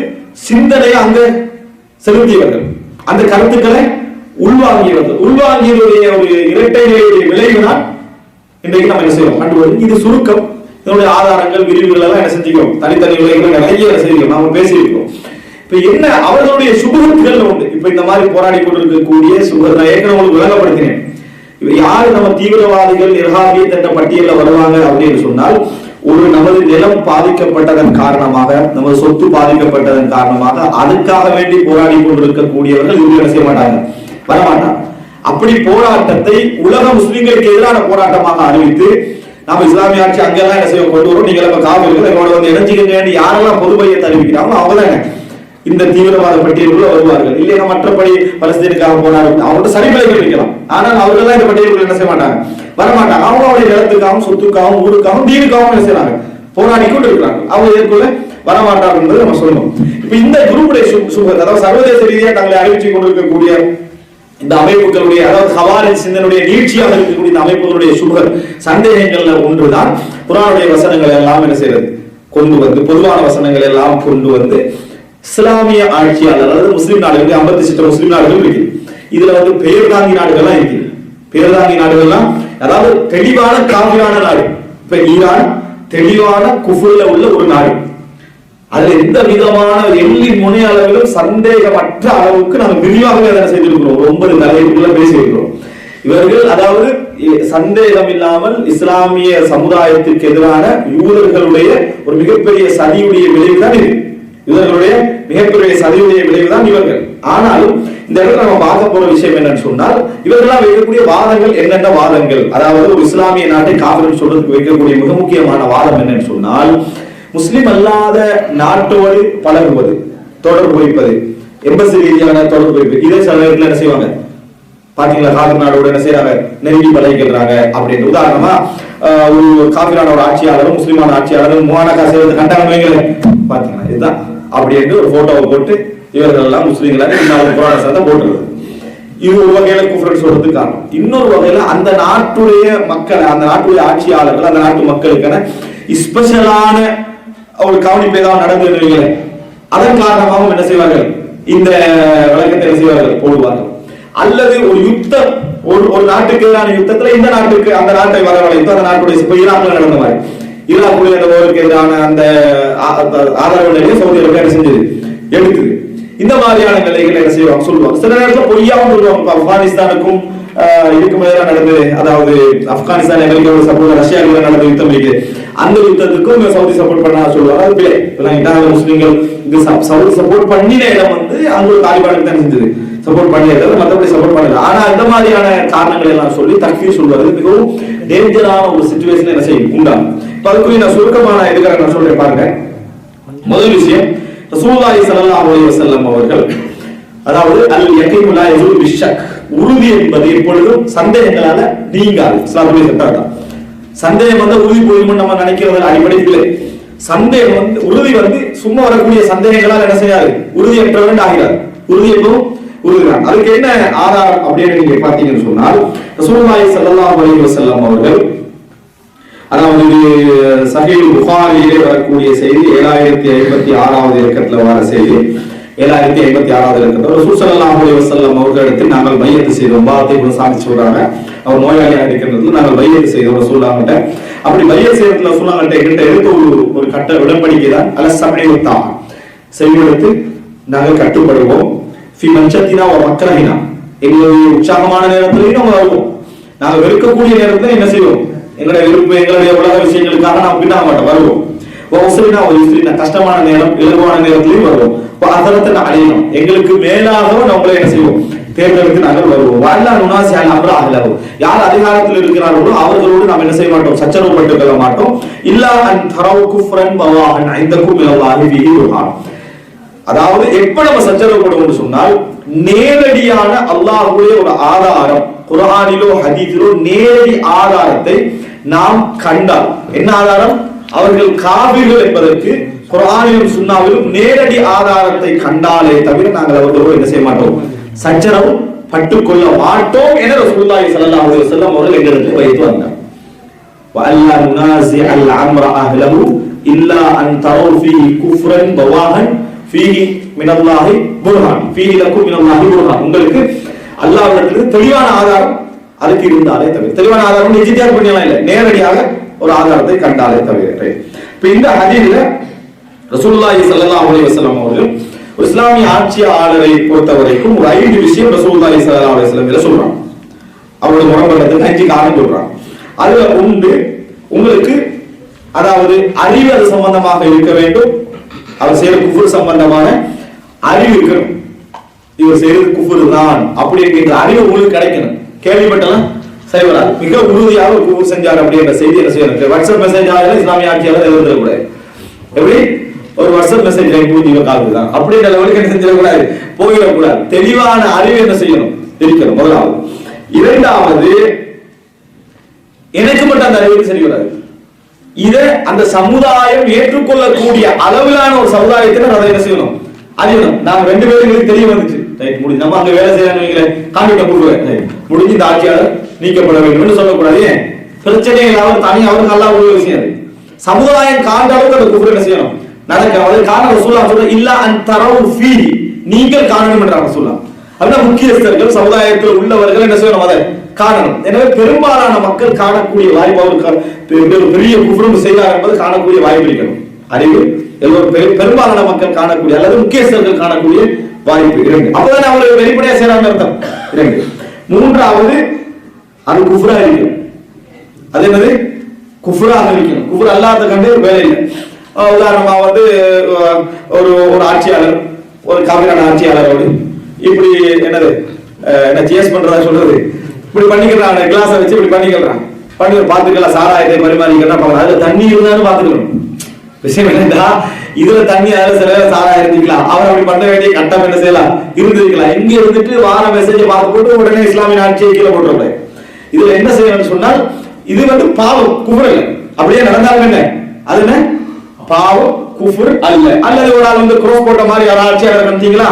சிந்தனையை அங்க செலுத்தியவர்கள், அந்த கருத்துக்களை உள்வாங்கியவர்கள். உள்வாங்கியதுடைய ஒரு இரட்டை நிலையுடைய விளைவுதான் இன்றைக்கு நம்ம என்ன செய்வோம் கண்டுபிடிக்கும். இது சுருக்கம், இதனுடைய ஆதாரங்கள் விரிவுகள் எல்லாம் என்ன செஞ்சுக்கிறோம், தனித்தனி விளைவுகள் நிறைய செய்கிறோம், நாம பேசியிருக்கோம். இப்ப என்ன அவர்களுடைய சுபகத்துகள் உண்டு. இப்ப இந்த மாதிரி போராடி கொண்டிருக்கக்கூடிய சுபகத்தை ஏற்கனவே உங்களுக்கு விளங்கப்படுத்தினேன். இப்ப யாரு நம்ம தீவிரவாதிகள் இர்ஹாபியத் என்ற பட்டியலில் வருவாங்க அப்படின்னு சொன்னால், ஒரு நமது நிலம் பாதிக்கப்பட்டதன் காரணமாக, நமது சொத்து பாதிக்கப்பட்டதன் காரணமாக அதுக்காக வேண்டி போராடி கொண்டிருக்கக்கூடியவர்கள் இவர்கள் செய்ய மாட்டாங்க, வரமாட்டாங்க. அப்படி போராட்டத்தை உலக முஸ்லிம்களுக்கு எதிரான போராட்டமாக அறிவித்து நாம இஸ்லாமிய ஆட்சி அங்கெல்லாம் என்ன செய்ய கொண்டு வரும், நீங்க இப்ப காவிரிகள் எங்களோட வந்து இணைஞ்சிக்க யாரெல்லாம் பொது பையத்தை அறிவிக்கிறாங்களோ அவங்க தான் இந்த தீவிரவாத பட்டியலுக்குள்ள வருவார்கள். இல்லையா மற்றபடி பலஸ்தீனுக்காக போராடி அவங்கள்ட்ட சரிவிலைகள் வைக்கலாம், ஆனால் அவர்கள் தான் இந்த பட்டியலுக்குள்ள என்ன செய்ய மாட்டாங்க, வரமாட்டாங்க. அவங்க அவருடைய நிலத்துக்காகவும் சொத்துக்காகவும் ஊருக்காகவும் தீனுக்காகவும் என்ன செய்யறாங்க, போராடி கொண்டு இருக்கிறாங்க. அவங்க இதற்குள்ள வரமாட்டார்கள் என்பதை நம்ம சொல்லணும். இப்ப இந்த குரூப்புடைய சுபத், அதாவது சர்வதேச ரீதியாக தங்களை அறிவிச்சு கொண்டிருக்கக்கூடிய இந்த அமைப்புகளுடைய, அதாவது ஹவாரிஜ் சிந்தனுடைய நீட்சியாக இருக்கக்கூடிய இந்த அமைப்புகளுடைய சுபர் சந்தேகங்கள்ல ஒன்றுதான் குர்ஆனுடைய வசனங்கள் எல்லாம் என்ன செய்யறது கொண்டு வந்து, பொதுவான வசனங்கள் எல்லாம் கொண்டு வந்து இஸ்லாமிய ஆட்சியாளர், அதாவது முஸ்லிம் நாடுகள் 56 முஸ்லிம் நாடுகள் இருக்கு. இதுல வந்து பெயர் தாங்கி நாடுகள்லாம் இருக்கு. பெயர் தாங்கி நாடுகள்லாம் அதாவது தெளிவான காபிரான நாடு. இப்ப ஈரான் தெளிவான குஃப்ர்ல உள்ள ஒரு நாடு. அதுல எந்த விதமான எள்ளி முனை அளவிலும் சந்தேகமற்ற அளவுக்கு நம்ம விரிவாகவே அதை செய்திருக்கிறோம். 9 தலைப்புகளை பேசியிருக்கிறோம். இவர்கள் அதாவது சந்தேகம் இல்லாமல் இஸ்லாமிய சமுதாயத்திற்கு எதிரான யூதர்களுடைய ஒரு மிகப்பெரிய சதியுடைய விளைவுதான் இது. இவர்களுடைய மிகப்பெரிய சதியுடைய விளைவுதான் இவர்கள். ஆனாலும் இந்த இடத்துல நம்ம பார்க்க போற விஷயம் என்னன்னு சொன்னால், இவர்களால் வைக்கக்கூடிய வாதங்கள் என்னென்ன வாதங்கள், அதாவது ஒரு இஸ்லாமிய நாட்டை காவிரி சொல்றதுக்கு வைக்கக்கூடிய மிக முக்கியமான வாதம் என்னன்னு சொன்னால், முஸ்லிம் அல்லாத நாட்டோடு பழகுவது, தொடர்பு வைப்பது, எம்பசி ரீதியான தொடர்பு வைப்பது. இதே சில நேரத்தில் என்ன செய்வாங்க பாத்தீங்களா, காவிரி நாடோட என்ன செய்யறாங்க, நெருங்கி பழகிக்கிறாங்க அப்படின்னு. உதாரணமா ஒரு காவிரான ஒரு ஆட்சியாளரும் முஸ்லிமான ஆட்சியாளரும் முவானக்கா செய்வது கண்டாங்க வைங்களே, பாத்தீங்களா இதுதான் அப்படின்னு ஒரு போட்டோவை போட்டு இவர்கள் எல்லாம் முஸ்லீம்களாக புராண சந்தை போட்டுருது. இது ஒரு வகையில குஃப்ர் சொல்றதுக்கு காரணம். இன்னொரு வகையில அந்த நாட்டுடைய மக்கள், அந்த நாட்டுடைய ஆட்சியாளர்கள், அந்த நாட்டு மக்களுக்கான ஸ்பெஷலான ஒரு கவனிப்பு ஏதாவது நடந்து அதன் காரணமாகவும் என்ன செய்வார்கள், இந்த விளக்கத்தை என்ன செய்வார்கள் போடுவார்கள். அல்லது ஒரு யுத்தம், ஒரு நாட்டுக்கு எதிரான யுத்தத்துல இந்த நாட்டுக்கு அந்த நாட்டை வரவழைத்து அந்த நாட்டுடைய இப்ப ஈராக்ல நடந்த மாதிரி ஈராக்குடைய அந்த போருக்கு எதிரான அந்த ஆதரவு நிலையை சவுதி அரேபியா என்ன செஞ்சது எடுக்குது. இந்த மாதிரியான நிலைகளை என்ன செய்வாங்க சொல்லுவாங்க. சில நேரத்தில் பொய்யாவும் சொல்லுவாங்க. ஆப்கானிஸ்தானுக்கும் இதுக்கு மேல நடந்தது, அதாவது ஆப்கானிஸ்தான் அமெரிக்காவோட சப்போர்ட் ரஷ்யாவுக்கு நடந்த யுத்தம் இருக்கு, அந்த யுத்தத்துக்கும் சவுதி சப்போர்ட் பண்ணா சொல்லுவாங்க. அது பிள்ளை முஸ்லீம்கள் இது சவுதி சப்போர்ட் பண்ணின இடம் வந்து அங்க ஒரு தாலிபானுக்கு தான் செஞ்சது, சப்போர்ட் பண்ணிடுறது, மற்றபடி சப்போர்ட் பண்ணல. ஆனா இந்த மாதிரியான காரணங்களை எல்லாம் சொல்லி தக்ஃபீர் சொல்வது மிகவும் டேஞ்சரான ஒரு சிச்சுவேஷன் என்ன செய்யும் உண்டாகும். இப்ப அதுக்குரிய நான் சுருக்கமான இதுக்காக நான் சொல்றேன் பாருங்க. முதல் விஷயம், ரசூலுல்லாஹி ஸல்லல்லாஹு அலைஹி வஸல்லம் அவர்கள், அதாவது அல் யகீனு லா யஸூல் பிஷ்ஷக், உறுதி என்பது எப்பொழுதும் சந்தேகங்களால நீங்காது. இஸ்லாமிய சட்டம் சந்தேகம் வந்து உறுதி போயிடும் நம்ம நினைக்கிறது அடிப்படையில் சந்தேகம் வந்து உறுதி வந்து சும்மா வரக்கூடிய சந்தேகங்களால் என்ன செய்யாது, உறுதியற்றவன் ஆகிறார். உறுதி எப்பவும் உறுதிதான். அதுக்கு என்ன ஆதாரம் அப்படின்னு நீங்க பாத்தீங்கன்னு சொன்னால், ரசூலுல்லாஹி ஸல்லல்லாஹு அலைஹி வஸல்லம் அவர்கள், அதாவது சஹீஹ் புகாரியிலே வரக்கூடிய செய்தி 7056வது இலக்கத்துல வர செய்தி, 7056வது இலக்கத்துல ரசூல் ஸல்லல்லாஹு அலைஹி வஸல்லம் அவர்களிடத்தில் நாங்கள் பையத்து செய்தோம். பாத்தை சாமி சொல்றாங்க, அவர் நோயாளியா இருக்கிறதுல நாங்கள் பையத்து செய்தோம் ரசூலுல்லாஹ்கிட்ட. அப்படி பையத்து செய்யறதுல ரசூலுல்லாஹ்கிட்ட எங்கிட்ட எடுத்து ஒரு கட்ட உடன்படிக்கை தான் அல சமீதா, செய்வதற்கு நாங்கள் கட்டுப்படுவோம். ஃபி மன்சத்தினா வ மக்ரஹினா, எங்களுடைய உற்சாகமான நேரத்திலையும் நம்ம வருவோம், நாங்கள் வெறுக்கக்கூடிய நேரத்துல என்ன செய்வோம், எங்களுடைய விருப்ப எங்களுடைய உலக விஷயங்களுக்காக நாம் பின்னாக மாட்டோம், வருவோம். கஷ்டமான நேரம் இலகுவான நேரத்திலையும் வருவோம். அதரத்தை அடையணும், எங்களுக்கு மேலாகவும் நம்மளை என்ன செய்வோம் தேர்தலுக்கு நாங்கள் வருவோம். அல்லா நுனாசி அல் அம்ர அஹ்லஹு, யார் அதிகாரத்தில் இருக்கிறார்களோ அவர்களோடு நாம் என்ன செய்ய மாட்டோம், சச்சரவு பட்டுக் கொள்ள மாட்டோம். இல்லா அன் தரவு குஃப்ரன் பவாஹன் ஐந்தக்கும் மினல்லாஹி ஃபீஹி புர்ஹான். அதாவது எப்ப நம்ம சச்சரவு படுவோம்னு சொன்னால், நேரடியான அல்லாஹ்வுடைய ஒரு ஆதாரம் குர்ஆனிலோ ஹதீஸிலோ நேரடி ஆதாரத்தை நாம் கண்டால், என்ன ஆதாரம், அவர்கள் காபிர்கள் என்பதற்கு குர்ஆனிலும் சுன்னாவிலும் நேரடி ஆதாரத்தை கண்டாலே தவிர நாங்கள் அவர்களோடு என்ன செய்ய மாட்டோம், சச்சரவு பட்டுக்கொள்ள மாட்டோம் என ரசூலுல்லாஹி ஸல்லல்லாஹு அலைஹி வஸல்லம் அவர்கள் எங்களுக்கு வைத்து வந்தார். வஅல்லா நுனாஸி அல் அம்ர அஹ்லஹு இல்லா அன் தரவு ஃபீஹி குஃப்ரன் பவாஹன் ஃபீஹி மினல்லாஹி புர்ஹான் ஃபீஹி லக்கும் மினல்லாஹி புர்ஹான். உங்களுக்கு அல்லாஹ்விடத்திலிருந்து தெளிவான ஆதாரம் அதுக்கு இருந்தாலே தவிர, தெளிவான ஆதாரம் இஜ்திஹாத் பண்ணியலாம் இல்ல, நேரடியாக ஒரு ஆதாரத்தை கண்டாலே தவிர. இப்ப இந்த ஹதீஸ்ல ரசூலுல்லாஹி ஸல்லல்லாஹு அலைஹி வஸல்லம் அவர்கள் இஸ்லாமிய ஆட்சியாளரை பொறுத்தவரைக்கும் ஒரு 5 விஷயம் ரசூலுல்லாஹி ஸல்லல்லாஹு அலைஹி வஸல்லம் சொல்றாங்க. அவரோட முரண்படுறதுக்கு 5 காரணம் சொல்றாங்க. அதுல ஒன்று, உங்களுக்கு அதாவது அறிவு அது சம்பந்தமாக இருக்க வேண்டும். அவர் செய்யற குஃபர் சம்பந்தமான அறிவு இருக்கணும். இவர் செய்யறது குஃபர் தான் அப்படி என்கிற அறிவு உங்களுக்கு கிடைக்கணும். கேள்விப்பட்டலாம் சரி வராது. மிக உறுதியாக ஒரு குஃபர் செஞ்சார் அப்படிங்கிற செய்தி என்ன செய்யணும், வாட்ஸ்அப் மெசேஜ் ஆகல இஸ்லாமிய ஆட்சியாளர் எழுதக்கூடாது. எப்படி ஒரு வாட்ஸ்அப் மெசேஜ் காக்குதான் அப்படின்ற லெவலுக்கு என்ன செஞ்சிடக்கூடாது, போயிடக்கூடாது. தெளிவான அறிவு என்ன செய்யணும், இருக்கணும் முதலாவது. இரண்டாவது, எனக்கு மட்டும் அந்த அறிவு சரி வராது, இதை அந்த சமுதாயம் ஏற்றுக்கொள்ளக்கூடிய அளவிலான ஒரு சமுதாயத்தை அதை என்ன செய்யணும், அறியணும். நாங்க 2 பேருக்கு தெரிய வந்துச்சு, முடிஞ்சு நம்ம அங்க வேலை செய்யறாங்க, கான்ட்ராக்ட் கொடுக்குறேன், முடிஞ்சு இந்த ஆட்சியாளர் நீக்கப்பட வேண்டும் சொல்லக்கூடாது. ஏன் பிரச்சனை இல்லாமல் தனி அவருக்கு நல்லா ஒரு விஷயம் அது. சமுதாயம் காண்ட அளவுக்கு அந்த குஃப்ர் என்ன செய்யணும், நடக்க காரணம் ரசூலுல்லாஹ் சொல்ற இல்லா அன் தரவு ஃபீஹி, நீங்கள் காணணும் என்றார் ரசூலுல்லாஹ். அப்படின்னா முக்கியஸ்தர்கள் சமுதாயத்தில் உள்ளவர்கள் என்ன செய்யணும், அதை காணணும். எனவே பெரும்பாலான மக்கள் காணக்கூடிய வாய்ப்பு, அவருக்கு பெரிய குஃப்ரும் செய்தார் என்பது காணக்கூடிய வாய்ப்பு இருக்கணும். அறிவு எல்லோரும் பெரும்பாலான மக்கள் காணக்கூடிய அல்லது முக்கியஸ்தர்கள் காணக்கூடிய வாய்ப்பு 2. அப்பதான் அவங்களுக்கு வெளிப்படையா செய்யறாங்க அர்த்தம் 2. மூன்றாவது, அது குஃப்ரா இருக்கும். அது என்னது, குஃப்ராக இருக்கணும். குஃப்ர் அல்லாத கண்டு வேலை இல்லை. உதாரணமா ஒரு ஆட்சியாளர், ஒரு காபிரான ஆட்சியாளரோடு இப்படி என்னது என்ன சேஸ் பண்றதா சொல்றது, இப்படி பண்ணிக்கிறான், கிளாஸை வச்சு இப்படி பண்ணிக்கிறான், பண்ணி பாத்துக்கலாம், சாராயத்தை பரிமாறிக்கலாம், அதுல தண்ணி இருந்தாலும் பாத்துக்கணும். விஷயம் என்னன்னா, இதுல தண்ணி அதுல சில சாராயம் இருந்துக்கலாம், அவர் அப்படி பண்ண வேண்டிய கட்டம் என்ன செய்யலாம் இருந்திருக்கலாம். இங்க இருந்துட்டு வார மெசேஜ் பார்த்து போட்டு உடனே இஸ்லாமிய ஆட்சியை கீழே போட்டுறோம். இதுல என்ன செய்யணும்னு சொன்னால், இது பாவம், குஃப்ர் இல்லை. அப்படியே நடந்தாலும் என்ன, அது என்ன பாவம், குஃப்ர் அல்ல. அல்லது ஒரு ஆள் கிராஸ் போட்ட மாதிரி ஆட்சியாளர் நடத்தீங்களா,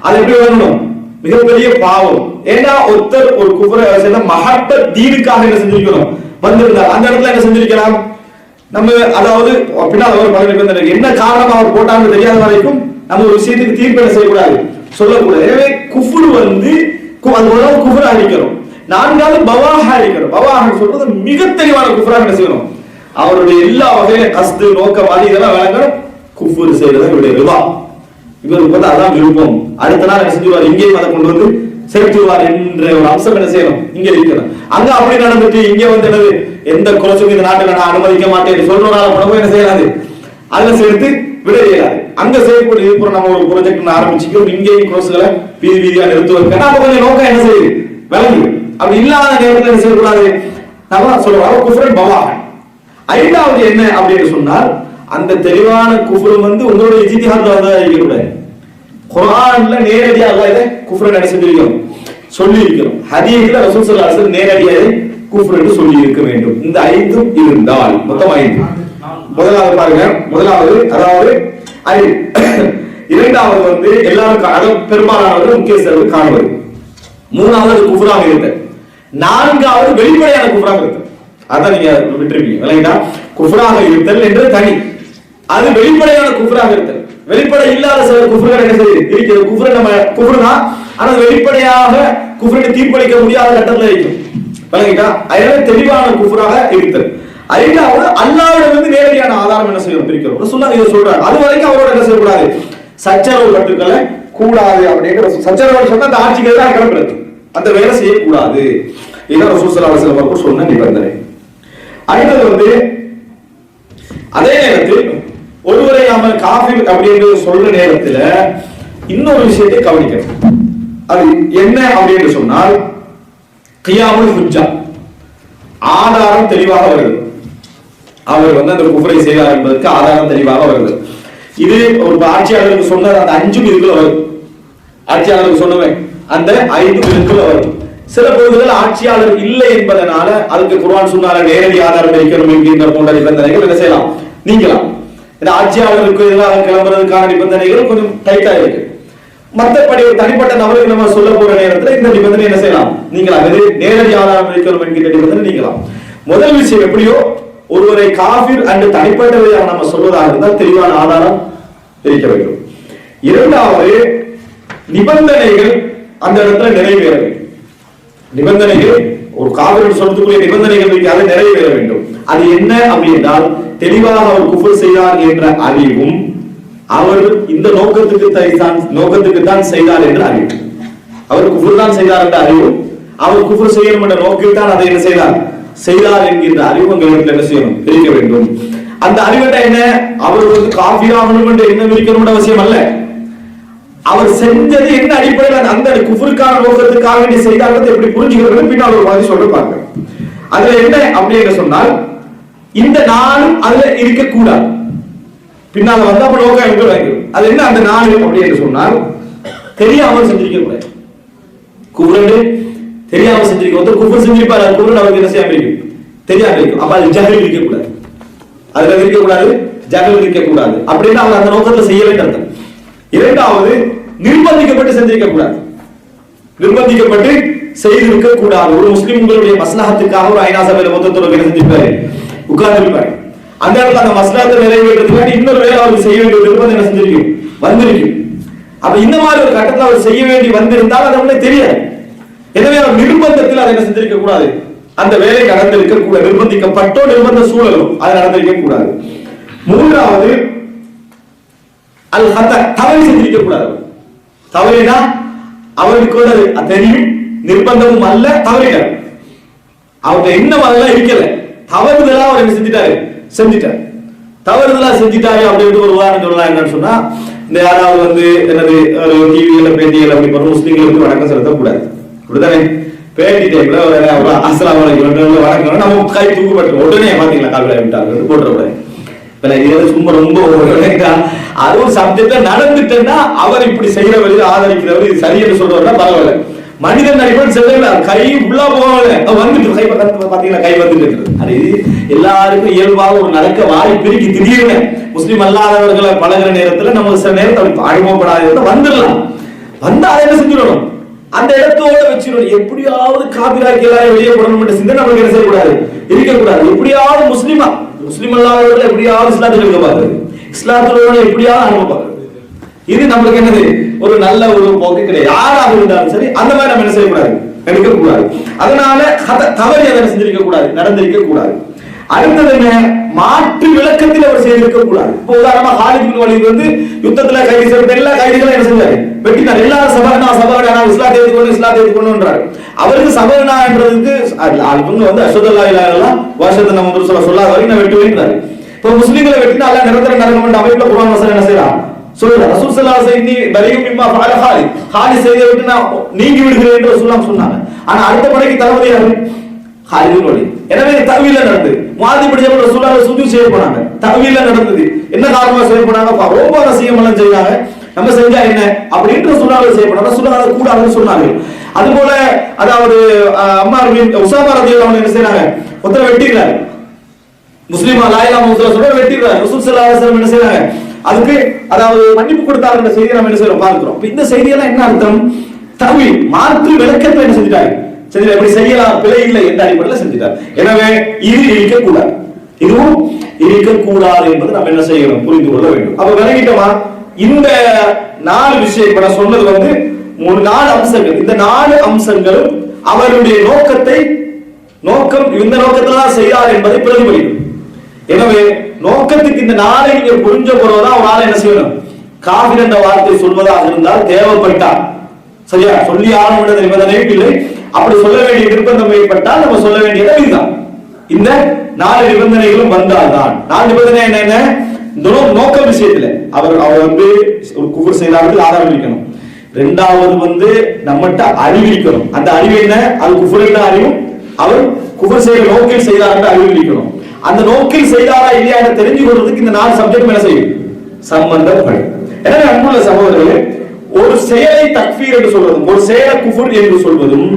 அது எப்படி வரணும், மிகப்பெரிய பாவம். ஏன்னா ஒருத்தர் ஒரு குஃப்ர மஹப்ப தீனுக்காக என்ன செஞ்சிருக்கணும் வந்திருந்தார், அந்த இடத்துல என்ன செஞ்சிருக்கலாம் நம்ம, அதாவது பின்னால் அவர் பதவி என்ன காரணம் அவர் போட்டான்னு தெரியாத வரைக்கும் நம்ம ஒரு விஷயத்துக்கு தீர்ப்பு என்ன செய்யக்கூடாது, சொல்லக்கூடாது. எனவே குஃப்ர் அது குஃப்ரா அடிக்கிறோம். 4வது பவாஹா அடிக்கிறோம். பவாஹா சொல்றது மிக தெளிவான குஃப்ரா என்ன செய்யணும், அவருடைய எல்லா வகையில கஸ்து நோக்கம் அது இதெல்லாம் விளங்கணும். குஃப்ர் செய்யறது இவருடைய ரிவா, இவருக்கு அதான் விருப்பம். அடுத்த நாள் என்ன செஞ்சுவார், இங்கேயும் அதை கொண்டு வந்து சேர்த்துவார் என்ற ஒரு அம்சம் என்ன செய்யணும், இங்க இருக்கணும். அங்க அப்படி நடந்துட்டு இங்க என்னது எந்த குறைச்சும் இந்த நாட்டில் நான் அனுமதிக்க மாட்டேன் சொல்றனால பணமும் என்ன செய்யலாது, அதுல சேர்த்து விட இயலாது. அங்க செய்யக்கூடிய நம்ம ஒரு ப்ராஜெக்ட் ஆரம்பிச்சுக்கிறோம், இங்கேயும் குறைசுகளை வீதியா நிறுத்து வைக்க அப்ப கொஞ்சம் நோக்கம் என்ன செய்யுது விளங்கு. அப்படி இல்லாத நேரத்தில் என்ன செய்யக்கூடாது, நம்ம சொல்லுவோம் குஃப்ரன் பவாஹன். 5வது என்ன அப்படின்னு சொன்னால், அந்த தெளிவான குஃப்ர் உங்களுடைய இஜ்திஹாத்ல இருக்கக்கூடாது. குர்ஆன்ல நேரடியாக இதை குஃப்ர் என்ன செஞ்சிருக்கோம், சொல்லி இருக்கிறோம். ஹதீஸ்ல ரசூல் ஸல்லல்லாஹு அலைஹி வஸல்லம் நேரடியாக குஃப்ர் என்று சொல்லி இருக்க வேண்டும். இந்த 5 இருந்தால் மொத்தம் 5. முதலாவது பாருங்க, முதலாவது அதாவது அறிவு. 2வது எல்லாரும் பெரும்பாலானவர்கள் முக்கியஸ்தர்கள் காணுவது. 3வது குஃப்ராக இருந்தது. 4வது வெளிப்படையான குஃப்ராக இருந்தது. அதான் நீங்க விட்டுருப்பீங்க விளங்கிட்டா. குஃப்ராக இருத்தல் என்று தனி, அது வெளிப்படையான குஃப்ராக இருத்தல். வெளிப்படை இல்லாத சில குஃப்ர்கள் என்ன செய்யுது இருக்கிறது, குஃப்ர் நம்ம குஃப்ர் தான், ஆனா வெளிப்படையாக குஃப்ருக்கு தீர்ப்பளிக்க முடியாத கட்டத்துல இருக்கும் விளங்கிட்டா. அதனால தெளிவான குஃப்ராக இருத்தல். 5வது அல்லாஹ்விடம் நேரடியான ஆதாரம் என்ன செய்யணும் பிரிக்கிறோம். ரசூலுல்லாஹ் இதை சொல்றாங்க. அது வரைக்கும் அவரோட என்ன செய்யக்கூடாது, சச்சரவு கட்டுக்களை கூடாது. அப்படிங்கிற சச்சரவு சொன்னா அந்த ஆட்சிக்கு எதிராக கிளம்புறது, அந்த வேலை செய்யக்கூடாது. இதான் ரசூல் ஸல்லல்லாஹு அலைஹி வஸல்லம் சொன்ன நிபந்தனை. அடுத்தது அதே நேரத்தில் ஒருவரை நாம காஃபிர் அப்படின்னு சொல்ற நேரத்தில் இன்னொரு விஷயத்தை கவனிக்கணும். அது என்ன அப்படின்னு சொன்னால் கியாமுல் ஹுஜ்ஜா, ஆதாரம் தெளிவாக வருது. அவர் அந்த குஃப்ரை செய்தார் என்பதற்கு ஆதாரம் தெளிவாக வருது. இது ஒரு ஆட்சியாளருக்கு சொன்ன அந்த 5 இதுக்குள்ள வரும். ஆட்சியாளருக்கு சொன்னவன் அந்த 5 இதுக்குள்ள வரும். சில பொழுதுகள் ஆட்சியாளர் இல்லை என்பதனால அதுக்கு குர்ஆன் சுன்னால நேரடி ஆதாரம் வைக்கணும் என்கின்ற போன்ற நிபந்தனைகள் என்ன செய்யலாம், நீங்களாம். இந்த ஆட்சியாளருக்கு எதிராக கிளம்புறதுக்கான நிபந்தனைகள் கொஞ்சம் டைட்டா இருக்கு. மற்றபடி ஒரு தனிப்பட்ட நபருக்கு நம்ம சொல்ல போற நேரத்தில் இந்த நிபந்தனை என்ன செய்யலாம், நீங்களாம். நேரடி ஆதாரம் வைக்கணும் என்கின்ற நிபந்தனை நீங்களாம். முதல் விஷயம், எப்படியோ ஒருவரை காஃபிர் அன்று தனிப்பட்டவையாக நம்ம சொல்வதாக இருந்தால் தெளிவான ஆதாரம் இருக்க வேண்டும். இரண்டாவது, நிபந்தனைகள் அந்த இடத்துல நிறைவேற வேண்டும். நிபந்தனைகள் ஒரு காவிரி சொல்றதுக்குரிய நிபந்தனைகள் அதை நிறைவேற வேண்டும். அது என்ன அப்படின்றால், தெளிவாக அவர் குஃப்ர் செய்தார் என்ற அறிவும், அவர் இந்த நோக்கத்துக்கு தான் செய்தார் என்ற அறிவு. அவர் குஃப்ர் தான் செய்தார் என்ற அறிவும், அவர் குஃப்ர் செய்யணும் என்ற நோக்கில் தான் அதை என்ன செய்தார் என்கின்ற அறிவு உங்களுக்கு என்ன செய்யணும், இருக்க வேண்டும். அந்த அறிவிட்ட என்ன, அவர் காஃபிராகணும் என்ற எண்ணம் இருக்கணும் அவசியம் அல்ல. அவர் செஞ்சது என்ன அடிப்படையில் அந்த குஃப்ருக்கான நோக்கத்துக்காக வேண்டி செய்தார்கள் எப்படி புரிஞ்சுக்கிறது பின்னால் ஒரு மாதிரி சொல்லிருப்பாங்க. அதுல என்ன அப்படின்னு சொன்னால், இந்த நாளும் அதுல இருக்கக்கூடாது. பின்னால வந்து அப்ப நோக்கம் எங்க வாங்கிடும். அது என்ன அந்த நாள் அப்படின்னு சொன்னால், தெரியாமல் செஞ்சிருக்க கூடாது. குஃப்ரு தெரியாமல் செஞ்சிருக்க, குஃப்ர் செஞ்சிருப்பாரு, குஃப்ர் அவருக்கு என்ன செய்யாம இருக்கும், தெரியாம இருக்கும். அப்ப அது ஜஹல் இருக்கக்கூடாது, அதுல இருக்கக்கூடாது, ஜஹல் இருக்கக்கூடாது. அப்படின்னா அவர் அந்த நோக்கத்தை செய்யலைன்னு அர்த்தம். இரண்டாவது, நிர்பந்திக்கப்பட்டு செஞ்சிருக்க கூடாது, நிர்பந்திக்கப்பட்டு செய்திருக்க கூடாது. ஒரு முஸ்லிம் உங்களுடைய மஸ்லஹத்துக்காக ஒரு ஐநா சபையில மொத்தத்தோடு என்ன செஞ்சிருப்பாரு, உட்கார்ந்துருப்பாரு. அந்த இடத்துல அந்த மஸ்லஹத்தை நிறைவேற்றதுக்காக இன்னொரு வேலை அவருக்கு செய்ய வேண்டிய நிர்பந்தம் என்ன செஞ்சிருக்கும், வந்திருக்கும். அப்ப இந்த மாதிரி ஒரு கட்டத்தில் அவர் செய்ய வேண்டி வந்திருந்தால் அது அவனுக்கு தெரியாது. எனவே அவர் நிர்பந்தத்தில் அதை என்ன செஞ்சிருக்க கூடாது, அந்த வேலை நடந்திருக்க கூடாது. நிர்பந்திக்கப்பட்டோ நிர்பந்த சூழலும் அது நடந்திருக்க கூடாது. மூன்றாவது, அல் ஹத, தவறு செஞ்சிருக்க கூடாது. தவறினா அவருக்கு தெரியும், நிர்பந்தமும் அல்ல, தவறினார். அவருடைய எண்ணம் அதெல்லாம் இருக்கல, தவறுதலா அவர் என்ன செஞ்சிட்டார். தவறுதலா செஞ்சிட்டாரு அப்படின்னு ஒரு உதாரணம் சொல்லலாம். என்னன்னு சொன்னா, இந்த யாராவது வந்து என்னது டிவியில பேட்டிகள் அப்படி பண்ண முஸ்லீம்களுக்கு வணக்கம் செலுத்தக்கூடாது. அப்படித்தானே? பேட்டி டைம்ல அஸ்ஸலாமு அலைக்கும் வணக்கம், நம்ம கை தூக்கப்பட்டு உடனே பாத்தீங்களா கால்வில விட்டாங்க போட்டுறக்கூடாது. சும்மா ரொம்ப அது ஒரு சப்ஜெக்ட்ல நடந்துட்டேன்னா அவர் இப்படி செய்யறவர் ஆதரிக்கிறவர் இது சரி என்று சொல்றவர்னா பரவாயில்ல. மனிதன் அடிப்படை செல்ல கை உள்ளா போகல, வந்துட்டு கை பாத்தீங்கன்னா கை வந்துட்டு இருக்குது. அது எல்லாருக்கும் இயல்பாக ஒரு நடக்க வாய்ப்பு இருக்கு. திடீர்னு முஸ்லீம் அல்லாதவர்களை பழகிற நேரத்துல நம்ம சில நேரத்தை அனுபவப்படாத வந்துடலாம். வந்தா அதை என்ன செஞ்சிடணும், அந்த இடத்தோட வச்சிடணும். எப்படியாவது காபிராக்கி எல்லாரும் வெளியே போடணும் சிந்தனை நமக்கு என்ன செய்யக்கூடாது, இருக்கக்கூடாது. எப்படியாவது முஸ்லிம் அல்லாதவர்கள் எப்படியாவது இஸ்லாத்தில் இருக்க பார்க்கிறது, இஸ்லாத்தோட எப்படியாவது அனுபவ பார்க்கிறது. இது நம்மளுக்கு என்னது, ஒரு நல்ல ஒரு போக்கு கிடையாது. யாராக இருந்தாலும் சரி அந்த மாதிரி நம்ம என்ன செய்யக்கூடாது, எடுக்கக்கூடாது. அதனால தவறு எதை செஞ்சிருக்க கூடாது, நடந்திருக்க கூடாது. அடுத்தது என்ன, மாற்று விளக்கத்தில் அவர் செய்திருக்க கூடாது. இப்போ உதாரணமா ஹாலித் பின் வலீத் வந்து யுத்தத்துல கைது செய்யப்பட்ட எல்லா கைதிகளும் என்ன செஞ்சாரு, வெட்டினார். எல்லாரும் சபகனா இஸ்லாத்தை ஏற்றுக்கொண்டுன்றாரு. அவருக்கு சபகனா என்றதுக்கு அவங்க வந்து அஷ்ஹது அல்லா இலாஹ இல்லல்லாஹ் வ அஷ்ஹது அன்ன முஹம்மது ரசூலுல்லாஹ் சொல்லாத வரைக்கும் நான் வெட்டுவேன்றாரு. இப்போ முஸ்லிம்களை வெட்டினா அல்லாஹ் நிரந்தர நரகம் என்ற அமைப்புல குர்ஆன் வசனம் என்ன செய்யறான் சொல்றார். ரசூல் ஸல்லல்லாஹு அலைஹி வஸல்லம் இன்னி பரீஉம் மிம்மா ஃபஅல ஹாலித் செய்ததை விட்டு நான் நீங்கி விடுகிறேன் என்று ரசூலுல்லாஹ் சொன்னாங்க. ஆனா அடுத்த படைக்கு தளபதி யாரு, ஹாலித் பின் வலீத். எனவே தஅவீல்ல நடந்தது. முஆத் பின் ஜபல் ரசூலுல்லாஹ் சுஜூத் செய்ய போனாங்க, தஅவீல்ல நடந்தது. என்ன காரணமா செய்ய போனாங்க, ரொம்ப ரசியம் எல்லாம் செய்றாங்க, நம்ம செஞ்சா என்ன அப்படின்ற ரசூலுல்லாஹ் செய்ய போனாங்க. ரசூலுல்லாஹ் அதை கூடாதுன்னு சொன்னாங்க. அதுபோல அதாவது அம்மார் பின் உஸாமா ரலியல்லாஹு அன்ஹு என்ன செய்றாங்க, ஒருத்தரை வெட்டிறாரு, முஸ்லிமா லா இலாஹ இல்லல்லாஹ் சொல்ற வெட்டிறாரு. ரசூல் ஸல்லல்லாஹு அலைஹி வஸல்லம் என்ன செய்றாங்க, அதுக்கு அதாவது மன்னிப்பு கொடுத்தாருன்ற செய்தியை நம்ம என்ன செய்றோம் பார்க்கிறோம். இந்த செய்தியெல்லாம் என்ன அர்த்தம், தஅவீல் மாற்று விளக்கத்தை என்ன செஞ்சிட்டாரு, சரி எப்படி செய்யலாம், பிழை இல்லை என்ற அடிப்படையில் செஞ்சிட்டார். எனவே இது இருக்கக்கூடாது, இதுவும் இருக்கக்கூடாது என்பது நம்ம என்ன செய்யணும், புரிந்து கொள்ள வேண்டும். அப்ப விளங்கிட்டோமா, இந்த 4 விஷயம் இப்ப நான் சொன்னது வந்து 4 அம்சங்கள். இந்த 4 அம்சங்களும் அவருடைய நோக்கம் இந்த நோக்கத்துல செய்யார் என்பதை பிரதிபலிக்கும். எனவே நோக்கத்துக்கு இந்த 4 நீங்க புரிஞ்ச பிறகுதான் ஒரு ஆள் என்ன செய்யணும், காஃபிர் என்ற வார்த்தை சொல்வதாக இருந்தால் தேவைப்பட்டால் சரியா சொல்லி ஆரம்பித்த நிபந்தனையும் இல்லை. அப்படி சொல்ல வேண்டிய நிர்பந்தம் ஏற்பட்டால் நம்ம சொல்ல வேண்டியது இதுதான். இந்த 4 நிபந்தனைகளும் வந்தால்தான். 4 நிபந்தனை என்ன, நோக்க விஷயத்துல அவர் வந்து ஒரு குஃப்ர் செய்தார்கள் ஆதாரம் இருக்கணும். ரெண்டாவது வந்து நம்மகிட்ட அறிவிக்கணும். அந்த அறிவு என்ன? அது குஃபர் என்ன அறிவும், அவர் குஃபர் செய்யற நோக்கில் செய்தார் என்று அறிவிக்கணும். அந்த நோக்கில் செய்தாரா இல்லையா என்று தெரிஞ்சு கொள்றதுக்கு இந்த 4 சப்ஜெக்ட் என்ன செய்யும்? சம்பந்தப்படும். எனவே அன்புள்ள சகோதரர்களே, ஒரு செயலை தக்ஃபீர் என்று சொல்வதும் ஒரு செயலை குஃபர் என்று சொல்வதும்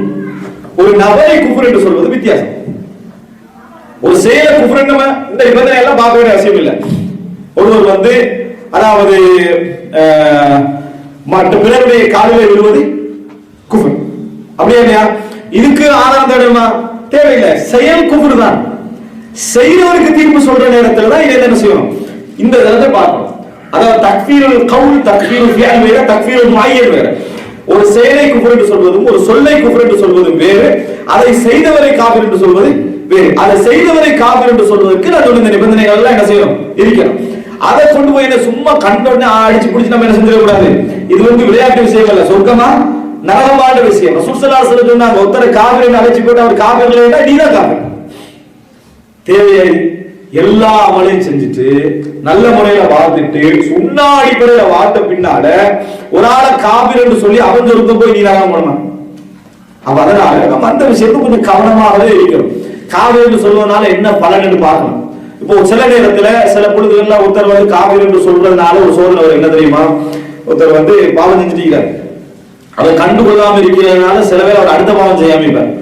ஒரு நபரை குஃபர் என்று சொல்வதும் வித்தியாசம். ஒரு செயலை குஃபர் நம்ம இந்த நிபந்தனை எல்லாம் பார்க்க வேண்டிய அவசியம் இல்லை. ஒருவர் வந்து அதாவது மற்ற பிறருடைய காலிலே விழுவது குஃபர் அப்படியே இல்லையா? இதுக்கு ஆதாரம் தேடுமா? தேவையில்லை. செயல் குஃபர் தான். செய்தவருக்கு தீர்ப்பு சொல்ற நேரத்தில் தான் இதை என்ன செய்யணும்? இந்த இடத்தை பார்க்கணும். அதாவது தக்ஃபீருல் கவுல், தக்ஃபீருல் ஃபிஅல் வேற, தக்ஃபீருல் முஅய்யன் வேற. ஒரு செயலை குஃபர் என்று சொல்வதும் ஒரு சொல்லை குஃபர் என்று சொல்வதும் வேறு, அதை செய்தவரை காஃபிர் என்று சொல்வது வேறு. அதை செய்தவரை காஃபிர் என்று சொல்வதற்கு நான் இந்த நிபந்தனைகள் எல்லாம் என்ன செய்யணும்? இருக்கணும். அதை கொண்டு போய் என்ன சும்மா கண்டோடனே அடிச்சு பிடிச்சு நம்ம என்ன செஞ்சிட கூடாது. இது வந்து விளையாட்டு விஷயம் இல்ல, சொர்க்கமா நரகமான விஷயம். ரசூல் ஸல்லல்லாஹு அலைஹி வஸல்லம் சொன்னாங்க, ஒருத்தரை காஃபிர்னு அழைச்சு போட்டு அவர் காஃபிர் இல்லைன்னா நீதான் காஃபிர். தேவையை எல்லா அமலையும் செஞ்சுட்டு நல்ல முறையில வாழ்ந்துட்டு சுண்ணா அடிப்படையில வாழ்த்த பின்னால ஒரு ஆளை காபிர் என்று சொல்லி அவன் சொருக்க போய் நீ நரகம் போடணும். அப்ப அதனால நம்ம அந்த விஷயத்தை கொஞ்சம் கவனமாகவே இருக்கணும். காபிர் என்று சொல்வதனால என்ன பலன் என்று பார்க்கணும். இப்போ சில நேரத்துல சில பொழுதுகள்ல ஒருத்தர் வந்து காபிர் என்று சொல்றதுனால ஒரு சோதனை வரும். என்ன தெரியுமா? ஒருத்தர் வந்து பாவம் செஞ்சுட்டு அதை கண்டுகொள்ளாம இருக்கிறதுனால சில பேர் அவர் அடுத்த பாவம் செய்யாம இருப்பார்.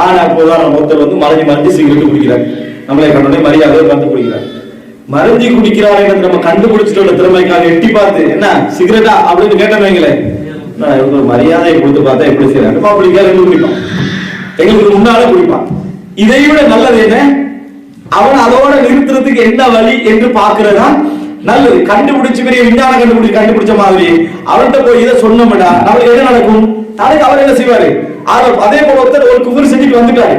ஆனா இப்போதான் ஒருத்தர் வந்து மறைஞ்சு சிகரெட் குடிக்கிறார். நம்மளை கண்டோடனே மரியாதை பார்த்து குடிக்கிறார். மறைஞ்சி குடிக்கிறார் என்று நம்ம கண்டுபிடிச்சிட்டு திறமைக்காக எட்டி பார்த்து என்ன சிகரெட்டா அப்படின்னு கேட்டவங்களே மரியாதையை கொடுத்து பார்த்தா எப்படி செய்யறாங்க குடிப்பான். எங்களுக்கு முன்னால குடிப்பான். இதை விட நல்லது என்ன? அவன் அதோட நிறுத்துறதுக்கு என்ன வழி என்று பாக்குறதா நல்லது. கண்டுபிடிச்சு பெரிய விஞ்ஞான கண்டுபிடிச்ச மாதிரி அவர்கிட்ட போய் இதை சொன்னோம்டா நம்மளுக்கு என்ன நடக்கும்? நாளைக்கு அவர் என்ன செய்வாரு? அதே போல ஒருத்தர் ஒரு குஃபர் செஞ்சுட்டு வந்துட்டாரு.